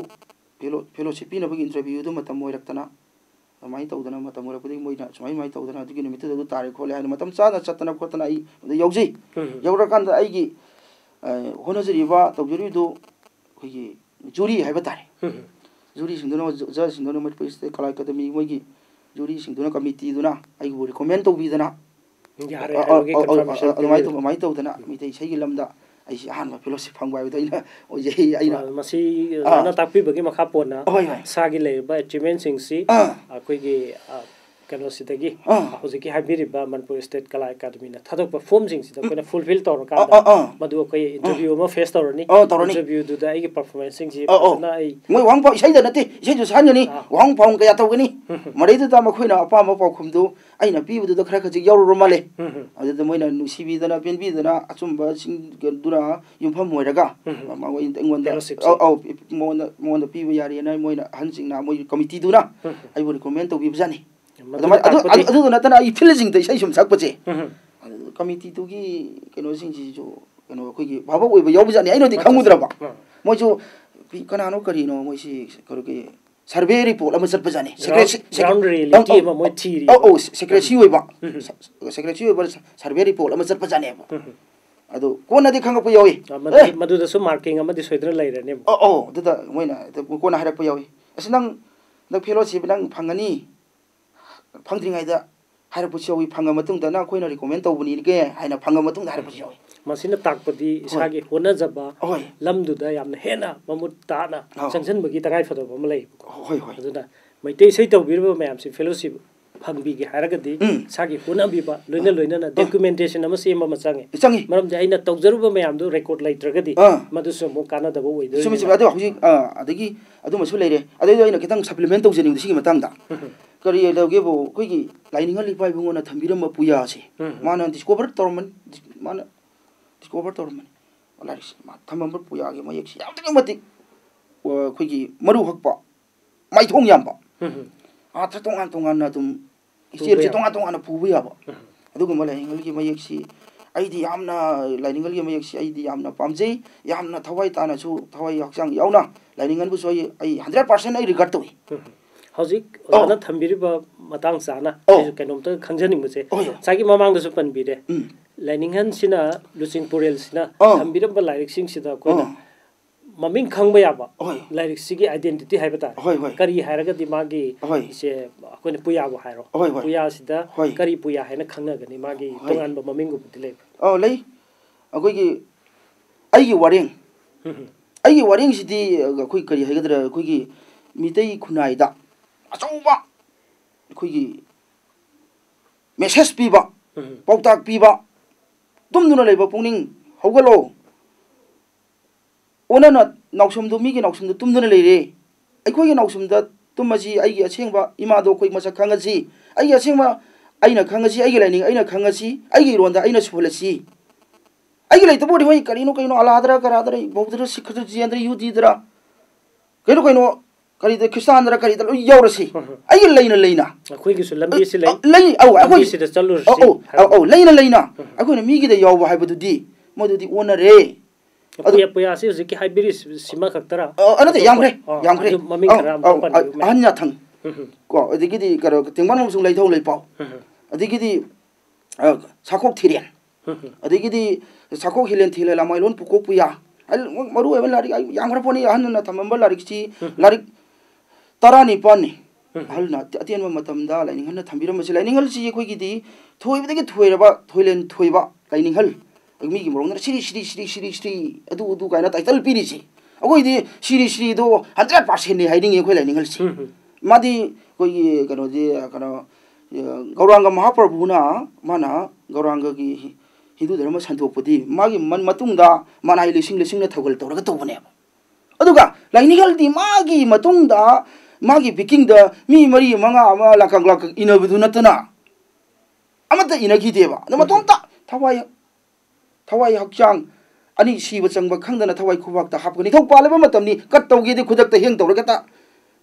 [SPEAKER 2] फेलोशिप पिनबगी इंटरव्यू दो मतम मोइरक्तना माइ तौदना मतम मोइरपदि मोइना सुमाइ माइ तौदना दगी निमित्त दो तारे खोले हाय मतम चाना चतना खोतना आई यौजै यौरकांदा आइगी होनजरिबा तौजरिदो खैगी जुरी हाइबा तारे जुरी सिंदुना जज सिंदुना मणिपुर स्टेट कला एकेडमी मोगी जुरी सिंदुना कमिटी दुना आइगु रिकमेंड तौबिदना माइ तौदना मितै सही लमदा आइसी हान फेलोशिप फंगबाय दैना ओजे आइना
[SPEAKER 1] मसी ना ताकपी बगे मखा पोना सागी लेबा अचीवमेंट सिंगसी अखोइगी कनोसिदगी होजिकी हाबिरिबा मनपुर स्टेट कला एकेडमी ना थादोक फॉर्म सिंगसिदा कोना फुलफिल तौर का मदु कोइ इंटरव्यू म फेस तौरनी इंटरव्यू दुदा आइगी परफॉर्मेंस सिंगसी ना आई मोइ
[SPEAKER 2] वांग पाउ इसाइदा नते इसाइजु सानगनी वांग पाउ कया तौगनी मरेदुदा मखोइना अपा म पाउखुमदु आइना पिबुदुदा खरा खजि यावरो माले अदुदा मोइना नुसिबिदना पेनबिदना अचुम्बा सिंगदुना युमफम मोइरगा मागो इंगोंदा मोन पिबु यारिना मोइना हनसिंगना मोइ कमिटी दुना आइबो रिकमेंड तौबिबजानी नतना फिलिंग इसाई सुम सकपचे कमिटी तुगी कनो सिंगसिजु कनो अखोइगी भाबा ओइबा यावबजानी आइनोदि खंगुद्रबा मोइजु कनानो करिनो मोइसि करोके सर्वे रिपोर्ट अमा चटपजानी
[SPEAKER 1] ग्राउंड रियलिटी अमा मोइ थिरी
[SPEAKER 2] सेक्रेटरी ओइबा सर्वे रिपोर्ट अमा चटपजानी अदो कोनदि खंगप यावी
[SPEAKER 1] मदुदसु मार्किंग अमदि सोइद्र लैरने
[SPEAKER 2] दुदा मोइना कोना हारप यावी अस नंग फेलोशिप नंग फंगनी फंद्रिङाइदा हारपसियावी फंगा मतुंग दना कोइना रिकमेंड तौबनी के हाइना फंगा मतुंग हारपसियावी
[SPEAKER 1] मसिना ताकपदि इसागे होनजबा लमदुदा यामना हेना ममुत ताना संजनबगी तगाइ फदब म लै होय होय अदुना मैतै सै तौबिरबा मयामसि फेलोशिप फंगबीगे हारगदि सागे होनबिबा लोइना लोइना डॉक्यूमेंटेशन अमा सेम अमा चांगे मरम जे आइना तौजरुबा मयामदु रेकॉर्ड लाइत्रगदि मदुसु मो कानादबा ओइदो
[SPEAKER 2] सुमिसि अदु हौजि अदगी अदुमसु लेरे अदैदो आइना खितंग सप्लीमेंट तौजनिंग सिगी मतंगदा करी लौगेबो कोइगी लाइनिंगली पाइबुंगोना थंबिरम पुयासे माना डिस्कवर तोरमन माना डिस्कवर तोरमन लारिस मा थंबम पुयागे मयेक्सि यावदि मति कोइगी मरु हकपा माइथोंग यामबा आत्र तोंगान तोंगान तुम इसेर तोंगान तोंगान पुबु याबा अदुगुम लाइनिंगली मयेक्सि आइदि यामना लाइनिंगली मयेक्सि आइदि यामना पामजै यामना थवाइ तानासु थवाइ हक्सांग यावना लाइनिंगनबु सोइ आई 100% आई रिगार्ड तोइ
[SPEAKER 1] हौजिक ओना थंबिरिबा मतंग चाना कैनोमत खंजनिंग बसे सागी ममांग दसु पनबिरे Leninhan sina Lucing Purel sina Tambiram lyrics sing sida koina Maming Kangba yaba lyrics sigi identity haibata Kari Haraga di magi se koina Puya Hairo Puya sida Kari Puya Hena Kanga gani magi Tongan ba Mamingo Putile
[SPEAKER 2] oh lay akoigi aigi waring aigi waring sidi akoi kari hagadra akoigi mitei khunaida achauba akoigi message piba pautak piba tumduna leiba pungning hogalo onana nausumdu migi nausumdu tumduna leire aikoigi nausumda tumaji aigi achengba imado koi masa khangasi aigi achengba aina khangasi aigi laining aina khangasi aigi ronda aina sufulasi aigi leita bodi hoi karino kaino aladra karadra bogdra sikhadra jendra yudidra kaino kaino karida krisandra karida yaurasi aigi leina
[SPEAKER 1] akoigi su lambi si lei
[SPEAKER 2] lei au akoi
[SPEAKER 1] si da chalur
[SPEAKER 2] si au leina akoi migi da yawa haibadudi modudi onare
[SPEAKER 1] puya puya si ziki hybris sima khaktara
[SPEAKER 2] anate yamre
[SPEAKER 1] maming karam
[SPEAKER 2] anya thang ko adigidi karo tingman sung leithau leipau adigidi sakok thirian adigidi sakok hilen thile la mailon pukok puya al maru evel lari yamra poni hanna thamamba lari chi lari tarani pani halna atien matam da laining hanna thambira masi laining hal chi khoi gidi thoibdagi thoiraba thoilen thoiba laining hal mi gi morong na shiri adu kaina title piri chi agoi di shiri do 100% ni hiding e khoi laining hal chi madi koi kano je kano Gauranga Mahaprabhu na mana Gauranga gi Hindu dharma santopudi magi man matungda mana lising na thogal toraga tobane aduga laining di magi matungda magi biking da mi mari manga ama lakang lak inabidu natana amata inagi deba na matungta thawai hakchang ani siba changba khangdana thawai khubak ta hapgani thok palaba matamni kat tawge de khudak ta heng toraga ta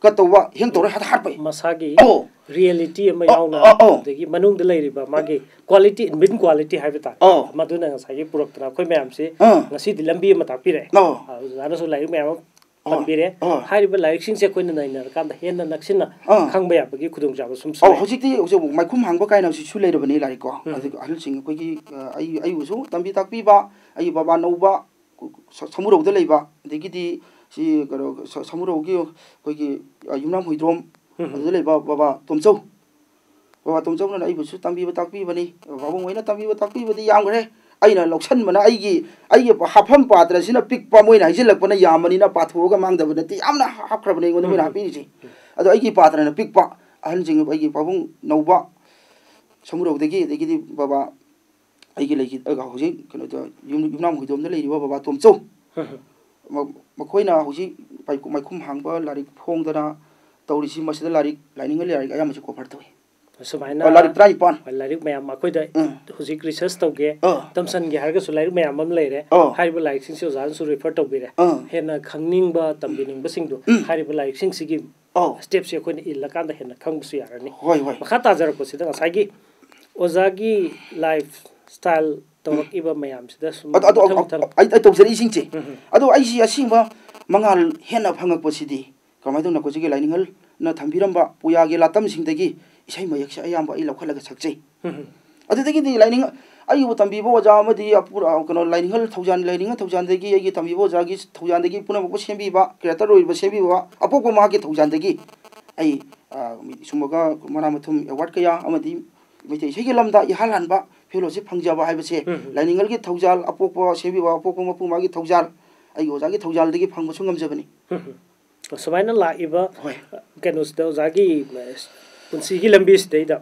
[SPEAKER 2] kat tawwa heng tora hat pai
[SPEAKER 1] masagi reality ama yauna degi manung de leiriba magi quality in bin quality haibata maduna ngasagi puraktra khoi mayam se ngasi dilambi ama takpire zana so lai mayam tambire hariba like sing se koina naina kan da henna naksina khangba ya bagi khudong jaba sum sum
[SPEAKER 2] hojikti maikhum hangba kaina si su leirabani lari ko ahal sing koi gi ai usu tambi takpi ba ai baba nouba samuro de leiba degidi si karo samuro gi koi gi yumnam hoidrom adu leiba baba tomchau na ai busu tambi takpi bani babung oina tambi takpi badi yamgre aina loksan mana aigi hafam patra sina pik pa moina hijilakpana yamani na pathoga mangdabana ti amna hapkrabane ngono moina hapi ji ado aigi patra na pik pa ahal jing aigi babung nouba samuro degi baba aigi legi aga hoji kano to yumnam hoidom na leiri baba tomchau makoina hoji maikhum hangba larik phongdana tawrisi masida larik lining larik ayam chi cover toy
[SPEAKER 1] sumaina
[SPEAKER 2] larik trai pan
[SPEAKER 1] larik mayam akoi da hoji research tawge tamsan ge harga su larik mayam am leire hariba larik sing se zan su refer tawbire hena khangning ba tambining ba sing do hariba larik sing sigi steps ye koina illa kan da hena khang su yarani makha ta jar ko sida sagi ozagi lifestyle tawak iba mayam sida sum
[SPEAKER 2] ai tawsari sing che ado ai si asingba mangal hena phangak posidi kamai dong na ko jige lining hal na thambiramba puya ge latam sing degi isai mayak sa ayam ba i lakhalaga sakchei adu degi di lining ai bu tambi bo ja amadi apura kono lining hal thaujan degi ai ge tambi bo ja gi thaujan degi puna bo sembi ba creator roi ba sembi ba apok ko ma ge thaujan degi ai sumaga mana mathum award ka ya amadi mite sege lamda i halan ba fellowship phangjaba haibase lining hal ge thaujal apok bo sembi ba apok ko mapu ma ge thaujal ai oja ge thaujal degi phangba sungam jabani
[SPEAKER 1] sumaina la iba kenos da zagi punsi gi lambi steida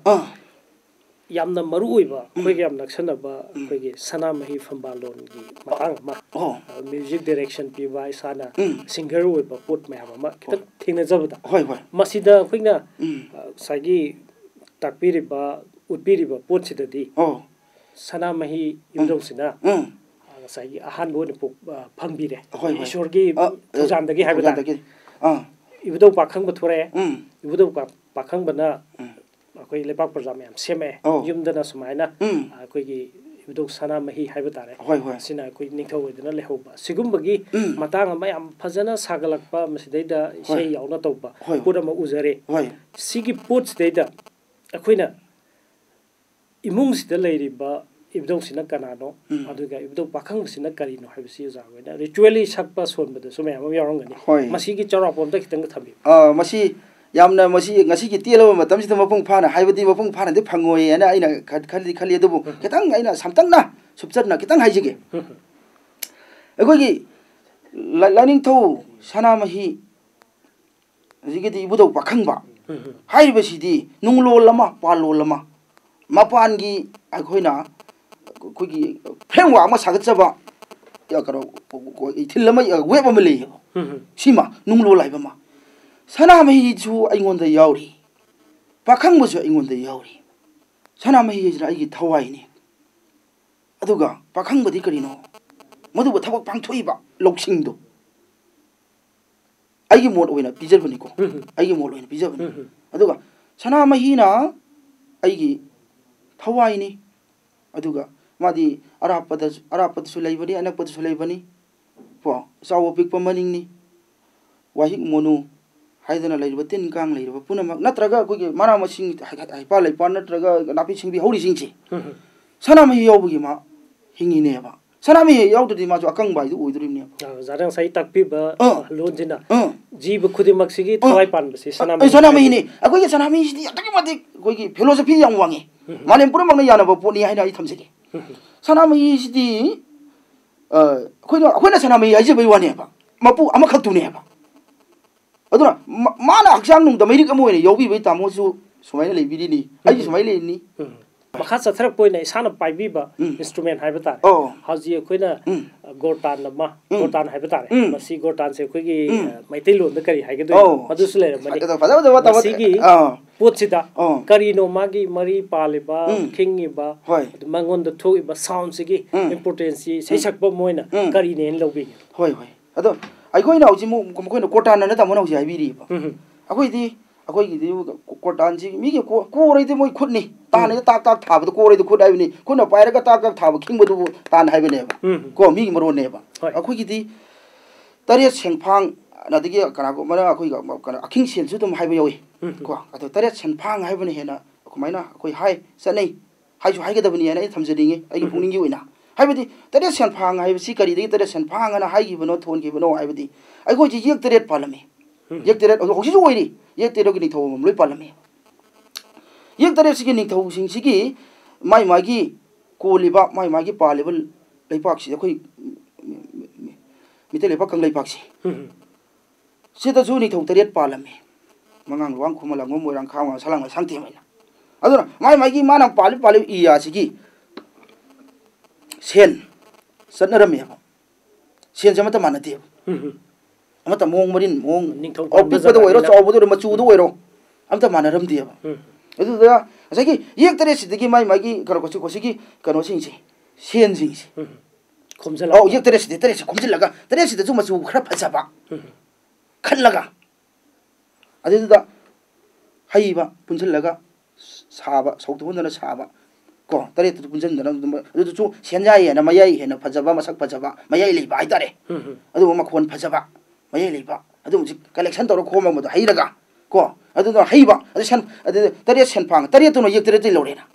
[SPEAKER 1] yamna maru oiba khoi yam naksana ba khoi gi sana mahi fambalon gi matang ma music direction pi ba sana singer oiba pot ma ma kitak thingna jabda masida khoina sagi takpiri ba utpiri ba pot sidadi sana mahi yumdong sina sagi ahan bo ne phangbire ishor gi thujan dagi haibada ibudo pakhang bathore ibudo pakhang bana akoi lepak projam yam seme yumdana sumaina akoi gi ibudo sana mahi haibata re sina akoi ningthau wedana lehoba sigumbagi matang ama yam phajana sagalakpa masidaida sei yauna tawba pura ma ujare sigi pots deida akoina imung sida leiriba ibdong sina kanano aduga ibdong pakhang sina karino haibsi jagwena ritually sakpa sonbada so mayam yarongani masigi charapom ta kitang thambi
[SPEAKER 2] masi yamna masi ngasi ki tielo matam si mapung phana haibadi mapung phana de phangoi ana aina khali adubu kitang aina samtang na subchatna kitang haijige agogi laning tho sana mahi jigidi ibudau pakhang ba haibasidi nunglo lama palo lama mapangi agoina kogi phengwa ma sagatjaba ya karo ithilama weba mali sima nunglo laiba ma sana mahi chu aingonda yauri pakhang bu chu aingonda yauri sana mahi jira igi thawai ni aduga pakhang badi karino madu ba thawak pangthoiba loksing do aigi mod oina pijerbani ko aigi mod oina pijerbani aduga sana mahi na aigi thawai ni aduga madi arapada sulaibani anakpada sulaibani po sawo pikpa maning ni wahik monu haidana laiba tin kang laiba punamak natraga kogi mana masing haipa laipa natraga napi singbi hori singchi sanami yawbugi ma hingine ba sanami yawdudi ma jo akang bai du oidrimne
[SPEAKER 1] jarang sai takpi ba lonjina jiba khudimak sigi thawai pan basi sanami
[SPEAKER 2] ni akogi sanami sidi ataki mati kogi philosophy yang wangi malem punamak na yana ba poni haina I thamsigi sanami sidi akoina sanami yaje bai wani ba mapu amakak tune ba aduna mana aksang nung da mairik amoy ne yobi bai tamo su sumaina lebiri ni ai sumaina ni
[SPEAKER 1] makha sathrak poina isana paibi ba instrument haiba tare haji koina gortan lama gortan haiba tare masi gortan se khogi maitai lon da kari haige do adu su le mani masi potsida kari no magi mari pale ba khingi ba mangon da thoi ba sound sigi importance sei sakba moina kari ne lobi
[SPEAKER 2] hoi ado ai koina uji mu koina gortan na ta mona uji haibiri ba akoi di gortan ji mi ge ko rei de moi khutni ta ne tak thaba ko rei de khut ai ni kuna paira ga tak thaba khing bu tan hai ne ba ko mi maro ne ba akoi gi di tariya sengphang na de ge kana ko mara akoi ga kana aking sen su dum hai ba yowi ko ato tariya sengphang hai ba ne hena kumaina akoi hai sanai hai ju hai ga da bani na thamjadingi ai gi pungning gi oina hai badi tariya sengphang hai si kari de tariya sengphang na hai gi bano thon gi bano hai badi ai ko ji yek teret palami yek teret hosi ju oiri yek teret gi ni thom loi palami yek teret sigi ni thau sing sigi mai magi koliba mai magi palibal leipak si khoi mite leipak kang leipak si sida ju ni thau teret palami mangang luang khumala ngom moirang khawa salang sangti mai aduna mai magi manam palib iya sigi sen sanarami ba sen jamata manati amata mong marin mong opis do oiro chaw do machu do oiro amta manaram dia ba edu da asagi yek tare sidigi mai magi karo ko sigi kano singsi sen singsi
[SPEAKER 1] khomjala
[SPEAKER 2] yek tare khomjala tare sid ju machu khra phaja ba khallaga adu da haiba punjalaga saba sautu saba ko tare tu punjan dana adu chu senjai na mayai hena phajaba masak phajaba mayai leiba ai tare adu ma khon phajaba mayai leiba adu mu collection toro khoma mu hairaga ko adu no haiba adu san adu tare sen phang tare tu no yek tare lorena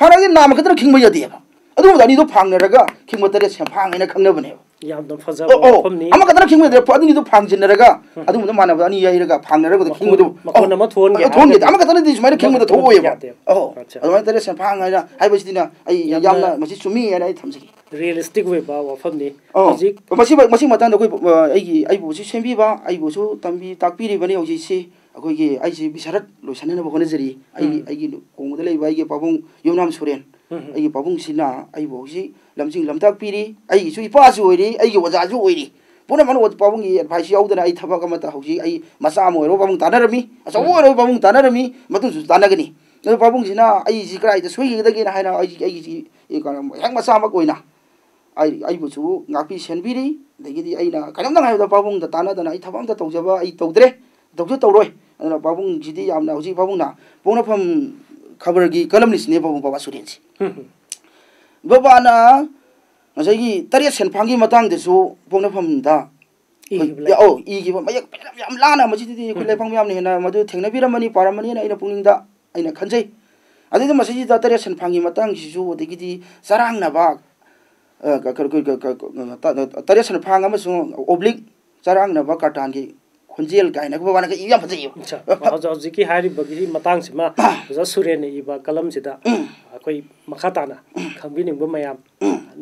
[SPEAKER 2] phara gi nam khadra khingba yadi ba adu mu dani do phang naraga khingba tare sen phang ina khangna bane
[SPEAKER 1] yam dam phajaba khomni
[SPEAKER 2] ama kadra khingba de adu ni do phang jinaraga adu mu mana ba ani yairaga phang naraga do khingba do
[SPEAKER 1] makon ma thon ge
[SPEAKER 2] ama kadra di sumai khingba do thoye ba adu mai tare sen phang ina haiba sidina ai yamna masi sumi ina ai thamsi
[SPEAKER 1] realistic way ba wa famni
[SPEAKER 2] hojik masi matan do koi ai bu si sembi ba ai bu su tambi takpiri bani hoji si akoi gi ai si bisarat lo sanena ba hone jari ai gi kong de lei ba ai gi pabung yomnam suren ai gi pabung sina ai bu si lamjing lamtak piri ai gi su ipa su oiri ai gi waja ju oiri puna man pabung gi advice yaudana ai thaba ka mata hoji ai masa mo ro pabung tanarami asa o ro pabung tanarami matun su tanagani no pabung sina ai si krai da sui gi da gi na haina ai gi e kana hang masa ma koina ai bu su ngapi senbiri degi ai na kanam nang haida pabung da tana dana ai thabam da tawjaba ai tawdre tawju tawroi aduna pabung jidi yamna hoji pabung na pona pham khabar gi kalam lisne pabung baba surensi baba na ngasai gi tariya sen phangi matang de su pona pham da ya gi mayak yam lana majidi di khule phang yam ne na madu thengna biramani paramani na ina pungning da aina khanjai ꯑꯗꯩꯗ ꯃꯁꯤꯗ ꯇꯔꯦꯠ ꯁꯟꯐꯥꯡꯒꯤ ꯃꯇꯥꯡꯁꯤꯁꯨ ꯑꯗꯒꯤꯗꯤ ꯆꯔꯥꯡꯅꯕ ꯇꯔꯦꯠ ꯁꯟꯐꯥꯡ ꯑꯃꯁꯨꯡ oblique ꯆꯔꯥꯡꯅꯕ ꯀꯥꯔꯇꯥꯟꯒꯤ ꯈꯣꯟꯖꯦꯜ ꯀꯥꯏꯅ ꯋꯥꯅ ꯌꯥꯝ ꯐꯖꯩꯌꯦꯕ
[SPEAKER 1] ꯍꯧꯖꯤꯛꯀꯤ ꯍꯥꯏꯔꯤꯕꯒꯤ ꯃꯇꯥꯡꯁꯤꯃ ꯑꯣꯖꯥ ꯁꯨꯔꯦꯟꯅ ꯏꯕ ꯀꯂꯝꯁꯤꯗ ꯑꯩꯈꯣꯏ ꯃꯈꯥ ꯇꯥꯅ ꯈꯪꯕꯤꯅꯤꯡꯕ ꯃꯌꯥꯝ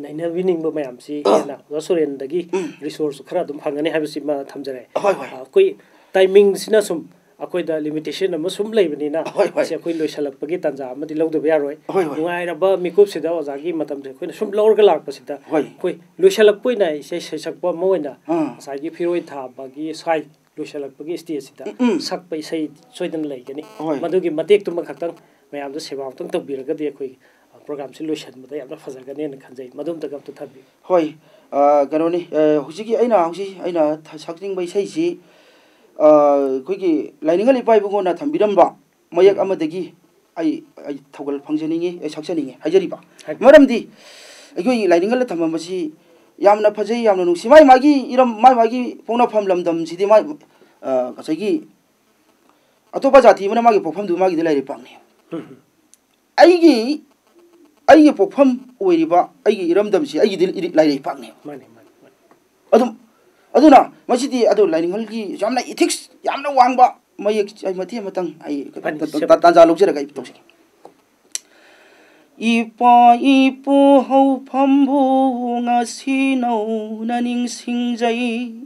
[SPEAKER 1] ꯅꯩꯅꯕꯤꯅꯤꯡꯕ ꯃꯌꯥꯝꯁꯤ ꯍꯦꯟꯅ ꯑꯣꯖꯥ ꯁꯨꯔꯦꯟꯗꯒꯤ ꯔꯤꯁꯣꯔꯁ ꯈꯔ ꯑꯗꯨꯝ ꯐꯪꯒꯅꯤ ꯍꯥꯏꯕꯁꯤꯃ ꯊꯝꯖꯔꯦ ꯑꯩꯈꯣꯏ ꯇꯥꯏꯃꯤꯡꯁꯤꯅ ꯁꯨꯝ ꯑꯩꯈꯣꯏꯗ ꯂꯤꯃꯤꯇꯦꯁꯟ ꯑꯃ ꯁꯨꯝ ꯂꯩꯕꯅꯤꯅ ꯃꯁꯤ ꯑꯩꯈꯣꯏ ꯂꯣꯏꯁꯤꯜꯂꯛꯄꯒꯤ ꯇꯥꯟꯖꯥ ꯑꯃꯗꯤ ꯂꯧꯗꯕ ꯌꯥꯔꯣꯏ ꯅꯨꯡꯉꯥꯏꯔꯕ ꯃꯤꯀꯨꯞꯁꯤꯗ ꯑꯣꯖꯥꯒꯤ ꯃꯇꯝꯁꯦ ꯑꯩꯈꯣꯏꯅ ꯁꯨꯝ ꯂꯧꯔꯒ ꯂꯥꯛꯄꯁꯤꯗ ꯑꯩꯈꯣꯏ ꯂꯣꯏꯁꯤꯜꯂꯛꯄ ꯑꯣꯏꯅ ꯏꯁꯩ ꯁꯩꯁꯛꯄ ꯑꯃ ꯑꯣꯏꯅ ꯉꯁꯥꯏꯒꯤ ꯐꯤꯔꯣꯏ ꯊꯥꯕꯒꯤ ꯁ꯭ꯋꯥꯏ ꯂꯣꯏꯁꯤꯜꯂꯛꯄꯒꯤ ꯁ꯭ꯇꯦꯖꯁꯤꯗ ꯁꯛꯄ ꯏꯁꯩ ꯁꯣꯏꯗꯅ ꯂꯩꯒꯅꯤ ꯃꯗꯨꯒꯤ ꯃꯇꯦꯛꯇꯨꯃ ꯈꯛꯇꯪ ꯃꯌꯥꯝꯗ ꯁꯦꯕꯥ ꯑꯃꯇꯪ ꯇꯧꯕꯤꯔꯒꯗꯤ ꯑꯩꯈꯣꯏ ꯄ꯭ꯔꯣꯒ꯭ꯔꯥꯝꯁꯤ ꯂꯣꯏꯁꯤꯟꯕꯗ ꯌꯥꯝꯅ ꯐꯖꯒꯅꯤꯅ ꯈꯟꯖꯩ ꯃꯗꯨꯝꯇꯒ ꯑꯝꯇ ꯊꯝꯕꯤꯌꯨ
[SPEAKER 2] ꯍꯣꯏ ꯀꯩꯅꯣꯅꯤ ꯍꯧꯖꯤꯛꯀꯤ ꯑꯩꯅ ꯁꯛꯅꯤꯡꯕ ꯏꯁꯩꯁꯤ ꯑꯩꯈꯣꯏꯒꯤ ꯂꯥꯏꯅꯤꯡꯉꯜ ꯏꯄꯥ ꯏꯕꯨꯡꯉꯣꯅ ꯊꯝꯕꯤꯔꯝꯕ ꯃꯌꯦꯛ ꯑꯃꯗꯒꯤ ꯑꯩ ꯊꯧꯒꯜ ꯐꯪꯖꯅꯤꯡꯉꯤ ꯑꯩ ꯁꯛꯆꯅꯤꯡꯉꯤ ꯍꯥꯏꯖꯔꯤꯕ ꯃꯔꯝꯗꯤ ꯑꯩꯈꯣꯏꯒꯤ ꯂꯥꯏꯅꯤꯡꯉꯜꯗ ꯊꯝꯃꯝꯕꯁꯤ ꯌꯥꯝꯅ ꯐꯖꯩ ꯌꯥꯝꯅ ꯅꯨꯡꯁꯤ ꯃꯥꯒꯤ ꯏꯔꯝ ꯃꯥꯒꯤ ꯄꯣꯛꯅꯐꯝ ꯂꯝꯗꯝꯁꯤꯗꯤ ꯉꯁꯥꯏꯒꯤ ꯑꯇꯣꯞꯄ ꯖꯥꯇꯤ ꯑꯃꯅ ꯃꯥꯒꯤ ꯄꯣꯛꯐꯝꯗꯨ ꯃꯥꯒꯤꯗ ꯂꯩꯔꯤꯄꯥꯛꯅꯤ ꯑꯩꯒꯤ ꯄꯣꯛꯐꯝ ꯑꯣꯏꯔꯤꯕ ꯑꯩꯒꯤ ꯏꯔꯝꯗꯝꯁꯤ ꯑꯩꯒꯤꯗꯤ ꯂꯩꯔꯤꯄꯥꯛꯅꯤ ꯑꯗꯨꯅ ꯃꯁꯤꯗꯤ ꯑꯗꯨ ꯂꯥꯏꯅꯤꯡꯉꯜꯒꯤ ꯌꯥꯝꯅ ꯏꯊꯤꯛꯁ ꯌꯥꯝꯅ ꯋꯥꯡꯕ ꯃꯌꯦꯛ ꯃꯇꯦꯛ ꯑꯃꯇꯪ ꯑꯩ ꯇꯥꯟꯖꯥ ꯂꯧꯖꯔꯒ ꯑꯩ ꯇꯧꯖꯒꯦ ꯏꯄꯥ ꯏꯄꯨ ꯍꯧꯐꯝꯕꯨ ꯉꯁꯤ ꯅꯧꯅ ꯅꯤꯡꯁꯤꯡꯖꯩ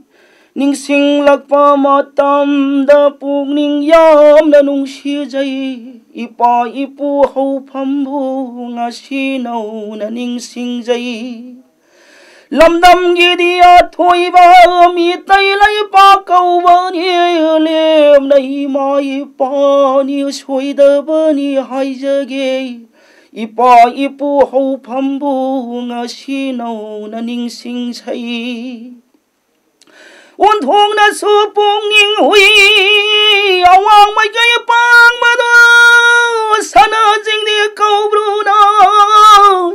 [SPEAKER 2] ꯅꯤꯡꯁꯤꯡꯂꯛꯄ ꯃꯇꯝꯗ ꯄꯨꯛꯅꯤꯡ ꯌꯥꯝꯅ ꯅꯨꯡꯁꯤꯖꯩ ꯏꯄꯥ ꯏꯄꯨ ꯍꯧꯐꯝꯕꯨ ꯉꯁꯤ ꯅꯧꯅ ꯅꯤꯡꯁꯤꯡꯖꯩ ꯂꯝꯗꯝꯒꯤꯗꯤ ꯑꯊꯣꯏꯕ ꯃꯤꯇꯩ ꯂꯩꯄꯥꯛ ꯀꯧꯕꯅꯤ ꯂꯦꯝꯅ ꯏꯃꯥ ꯏꯄꯥꯅꯤ ꯁꯣꯏꯗꯕꯅꯤ ꯍꯥꯏꯖꯒꯦ ꯏꯄꯥ ꯏꯄꯨ ꯍꯧꯐꯝꯕꯨ ꯉꯁꯤ ꯅꯧꯅ ꯅꯤꯡꯁꯤꯡꯖꯩ ꯑꯣꯟꯊꯣꯛꯅꯁꯨ ꯄꯨꯛꯅꯤꯡ ꯍꯨꯏ ꯑꯋꯥꯡ ꯃꯥꯏꯀꯩ ꯄꯥꯡꯕꯗꯣ ꯁꯅꯥ ꯆꯤꯡꯗꯤ ꯀꯧꯕ꯭ꯔꯨꯅ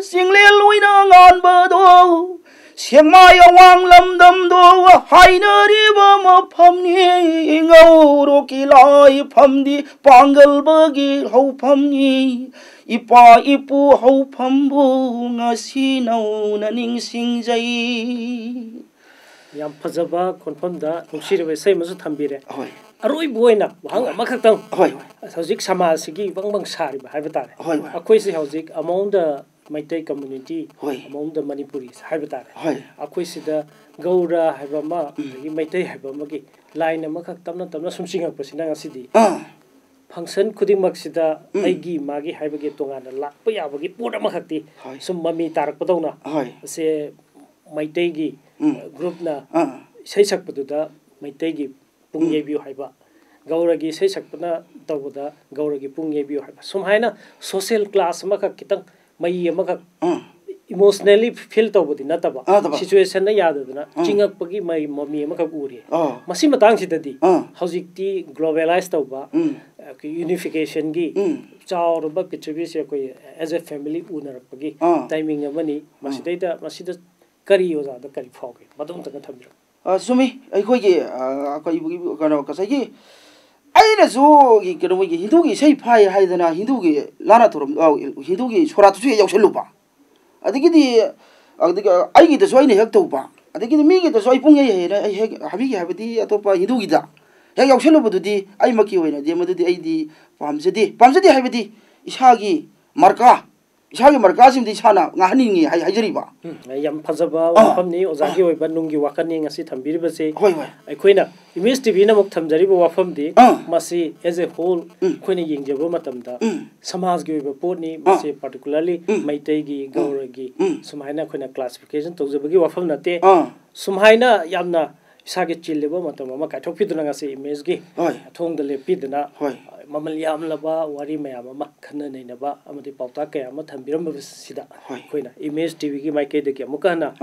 [SPEAKER 2] ꯆꯤꯡꯂꯦꯟ ꯂꯣꯏꯅ ꯉꯥꯟꯕꯗꯣ ꯁꯦꯛꯃꯥꯏ ꯑꯋꯥꯡ ꯂꯝꯗꯝꯗꯣ ꯍꯥꯏꯅꯔꯤꯕ ꯃꯐꯝꯅꯤ ꯉꯧꯔꯣꯛꯀꯤ ꯂꯥꯏꯐꯝꯗꯤ ꯄꯥꯡꯒꯜꯕꯒꯤ ꯍꯧꯐꯝꯅꯤ ꯏꯄꯥ ꯏꯄꯨ ꯍꯧꯐꯝꯕꯨ ꯉꯁꯤ ꯅꯧꯅ ꯅꯤꯡꯁꯤꯡꯖꯩ
[SPEAKER 1] ꯌꯥꯝ ꯐꯖꯕ ꯈꯣꯟꯐꯝꯗ ꯅꯨꯡꯁꯤꯔꯕ ꯏꯁꯩ ꯑꯃꯁꯨ ꯊꯝꯕꯤꯔꯦ ꯑꯔꯣꯏꯕ ꯑꯣꯏꯅ ꯋꯥꯍꯪ ꯑꯃꯈꯛꯇꯪ ꯍꯧꯖꯤꯛ ꯁꯃꯥꯖꯁꯤꯒꯤ ꯕꯪ ꯁꯥꯔꯤꯕ ꯍꯥꯏꯕ ꯇꯥꯔꯦ ꯑꯩꯈꯣꯏꯁꯤ ꯍꯧꯖꯤꯛ ꯑꯃꯣꯡꯗ ꯃꯩꯇꯩ ꯀꯝꯃꯨꯅꯤꯇꯤ ꯑꯃꯣꯡꯗ ꯃꯅꯤꯄꯨꯔꯤ ꯍꯥꯏꯕ ꯇꯥꯔꯦ ꯑꯩꯈꯣꯏꯁꯤꯗ ꯒꯧꯔ ꯍꯥꯏꯕ ꯑꯃ ꯑꯗꯒꯤ ꯃꯩꯇꯩ ꯍꯥꯏꯕ ꯑꯃꯒꯤ ꯂꯥꯏꯟ ꯑꯃꯈꯛ ꯇꯞꯅ ꯇꯞꯅ ꯁꯨꯝ ꯆꯤꯡꯉꯛꯄꯁꯤꯅ ꯉꯁꯤꯗꯤ ꯐꯪꯁꯟ ꯈꯨꯗꯤꯡꯃꯛꯁꯤꯗ ꯑꯩꯒꯤ ꯃꯥꯒꯤ ꯍꯥꯏꯕꯒꯤ ꯇꯣꯉꯥꯟꯅ ꯂꯥꯛꯄ ꯌꯥꯕꯒꯤ ꯄꯣꯠ ꯑꯃꯈꯛꯇꯤ ꯁꯨꯝ ꯃꯃꯤ ꯇꯥꯔꯛꯄꯗꯧꯅ ꯁꯦ ꯃꯩꯇꯩꯒꯤ ꯒ꯭ꯔꯨꯞꯅ ꯏꯁꯩ ꯁꯛꯄꯗꯨꯗ ꯃꯩꯇꯩꯒꯤ ꯄꯨꯡ ꯌꯩꯕꯤꯌꯨ ꯍꯥꯏꯕ ꯒꯧꯔꯒꯤ ꯏꯁꯩ ꯁꯛꯄꯅ ꯇꯧꯕꯗ ꯒꯧꯔꯒꯤ ꯄꯨꯡ ꯌꯩꯕꯤꯌꯨ ꯍꯥꯏꯕ ꯁꯨꯃꯥꯏꯅ ꯁꯣꯁꯤꯌꯦꯜ ꯀ꯭ꯂꯥꯁ ꯑꯃꯈꯛ ꯈꯤꯇꯪ ꯃꯩ ꯑꯃꯈꯛ ꯏꯃꯣꯁꯅꯦꯜꯂꯤ ꯐꯤꯜ ꯇꯧꯕꯗꯤ ꯅꯠꯇꯕ ꯁꯤꯆꯨꯋꯦꯁꯟꯅ ꯌꯥꯗꯗꯅ ꯆꯤꯡꯉꯛꯄꯒꯤ ꯃꯃꯤ ꯑꯃꯈꯛ ꯎꯔꯤ ꯃꯁꯤ ꯃꯇꯥꯡꯁꯤꯗꯗꯤ ꯍꯧꯖꯤꯛꯇꯤ ꯒ꯭ꯂꯣꯕꯦꯂꯥꯏꯁ ꯇꯧꯕ ꯌꯨꯅꯤꯐꯤꯀꯦꯁꯟꯒꯤ ꯆꯥꯎꯔꯕ ꯄ꯭ꯔꯤꯊꯤꯕꯤꯁꯦ ꯑꯩꯈꯣꯏ ꯑꯦज ꯑꯦ ꯐꯦꯃꯤꯂꯤ ꯎꯅꯔꯛꯄꯒꯤ ꯇꯥꯏꯃꯤꯡ ꯑꯃꯅꯤ ꯃꯁꯤꯗ ꯀꯔꯤ ꯑꯣꯖꯥꯗ ꯀꯔꯤ ꯐꯥꯎꯒꯦ ꯃꯗꯨꯝꯇꯪꯒ ꯊꯝꯕꯤꯔꯛꯎ
[SPEAKER 2] ꯆꯨꯝꯃꯤ ꯑꯩꯈꯣꯏꯒꯤ ꯀꯩꯅꯣ ꯉꯁꯥꯏꯒꯤ ꯑꯩꯅꯁꯨ ꯀꯩꯅꯣ ꯃꯣꯏꯒꯤ ꯍꯤꯟꯗꯨꯒꯤ ꯏꯁꯩ ꯐꯥꯏ ꯍꯥꯏꯗꯅ ꯍꯤꯟꯗꯨꯒꯤ ꯂꯥꯟꯅ ꯊꯧꯔꯝ ꯍꯤꯟꯗꯨꯒꯤ ꯁꯣꯔꯥꯠꯇꯨꯁꯨ ꯍꯦꯛ ꯌꯥꯎꯁꯜꯂꯨꯕ ꯑꯗꯒꯤꯗꯤ ꯑꯩꯒꯤꯗꯁꯨ ꯑꯩꯅ ꯍꯦꯛ ꯇꯧꯕ ꯑꯗꯒꯤꯗꯤ ꯃꯤꯒꯤꯗꯁꯨ ꯑꯩ ꯄꯨꯡ ꯌꯩ ꯑꯩ ꯍꯦꯛ ꯍꯥꯏꯕꯤꯒꯦ ꯍꯥꯏꯕꯗꯤ ꯑꯇꯣꯞꯄ ꯍꯤꯟꯗꯨꯒꯤꯗ ꯍꯦꯛ ꯌꯥꯎꯁꯜꯂꯨꯕꯗꯨꯗꯤ ꯑꯩꯃꯛꯀꯤ ꯑꯣꯏꯅꯗꯤ ꯃꯗꯨꯗꯤ ꯑꯩꯗꯤ ꯄꯥꯝꯖꯗꯦ ꯍꯥꯏꯕꯗꯤ ꯏꯁꯥꯒꯤ ꯃꯔꯀꯥꯁꯤꯡꯗꯤ ꯏꯁꯥꯅ ꯉꯥꯡꯍꯟꯅꯤꯡꯉꯤ ꯍꯥꯏꯖꯔꯤꯕ
[SPEAKER 1] ꯌꯥꯝ ꯐꯖꯕ ꯋꯥꯐꯝꯅꯤ ꯑꯣꯖꯥꯒꯤ ꯑꯣꯏꯕ ꯅꯨꯡꯒꯤ ꯋꯥꯈꯜꯅꯤ ꯉꯁꯤ ꯊꯝꯕꯤꯔꯤꯕꯁꯤ ꯑꯩꯈꯣꯏꯅ ꯏꯃꯦꯖ ꯇꯤꯚꯤꯅ ꯑꯃꯨꯛ ꯊꯝꯖꯔꯤꯕ ꯋꯥꯐꯝꯗꯤ ꯃꯁꯤ ꯑꯦज ꯑꯦ ꯍꯣꯜ ꯑꯩꯈꯣꯏꯅ ꯌꯦꯡꯖꯕ ꯃꯇꯝꯗ ꯁꯃꯥꯖꯒꯤ ꯑꯣꯏꯕ ꯄꯣꯠꯅꯤ ꯃꯁꯤ ꯄꯥꯔꯇꯤꯀꯨꯂꯔꯂꯤ ꯃꯩꯇꯩꯒꯤ ꯒꯧꯔꯒꯤ ꯁꯨꯃꯥꯏꯅ ꯑꯩꯈꯣꯏꯅ ꯀ꯭ꯂꯥꯁꯤꯐꯤꯀꯦꯁꯟ ꯇꯧꯖꯕꯒꯤ ꯋꯥꯐꯝ ꯅꯠꯇꯦ ꯁꯨꯃꯥꯏꯅ ꯌꯥꯝꯅ ꯏꯁꯥꯒꯤ ꯆꯤꯜꯂꯤꯕ ꯃꯇꯝ ꯑꯃ ꯀꯥꯏꯊꯣꯛꯄꯤꯗꯨꯅ ꯉꯁꯤ ꯏꯃꯦꯖꯒꯤ ꯑꯊꯣꯡꯗ ꯂꯦꯞꯄꯤꯗꯨꯅ ꯃꯃꯜ ꯌꯥꯝꯂꯕ ꯋꯥꯔꯤ ꯃꯌꯥꯝ ꯑꯃ ꯈꯟꯅ ꯅꯩꯅꯕ ꯑꯃꯗꯤ ꯄꯥꯎꯇꯥꯛ ꯀꯌꯥ ꯑꯃ ꯊꯝꯕꯤꯔꯝꯕꯁꯤꯗ ꯑꯩꯈꯣꯏꯅ ꯏꯃꯦꯖ ꯇꯤꯚꯤꯒꯤ ꯃꯥꯏꯀꯩꯗꯒꯤ ꯑꯃꯨꯛꯀ ꯍꯟꯅ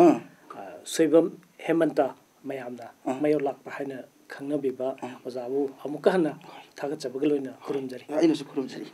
[SPEAKER 1] ꯁꯣꯏꯕꯝ ꯍꯦꯃꯟꯇ ꯃꯌꯥꯝꯅ ꯃꯥꯌꯣꯛ ꯂꯥꯛꯄ ꯍꯥꯏꯅ ꯈꯪꯅꯕꯤꯕ ꯑꯣꯖꯥꯕꯨ ꯑꯃꯨꯛꯀ ꯍꯟꯅ ꯊꯥꯒꯠꯆꯕꯒ ꯂꯣꯏꯅ ꯈꯨꯔꯨꯝꯖꯔꯤ
[SPEAKER 2] ꯑꯩꯅꯁꯨ ꯈꯨꯔꯨꯝꯖꯔꯤ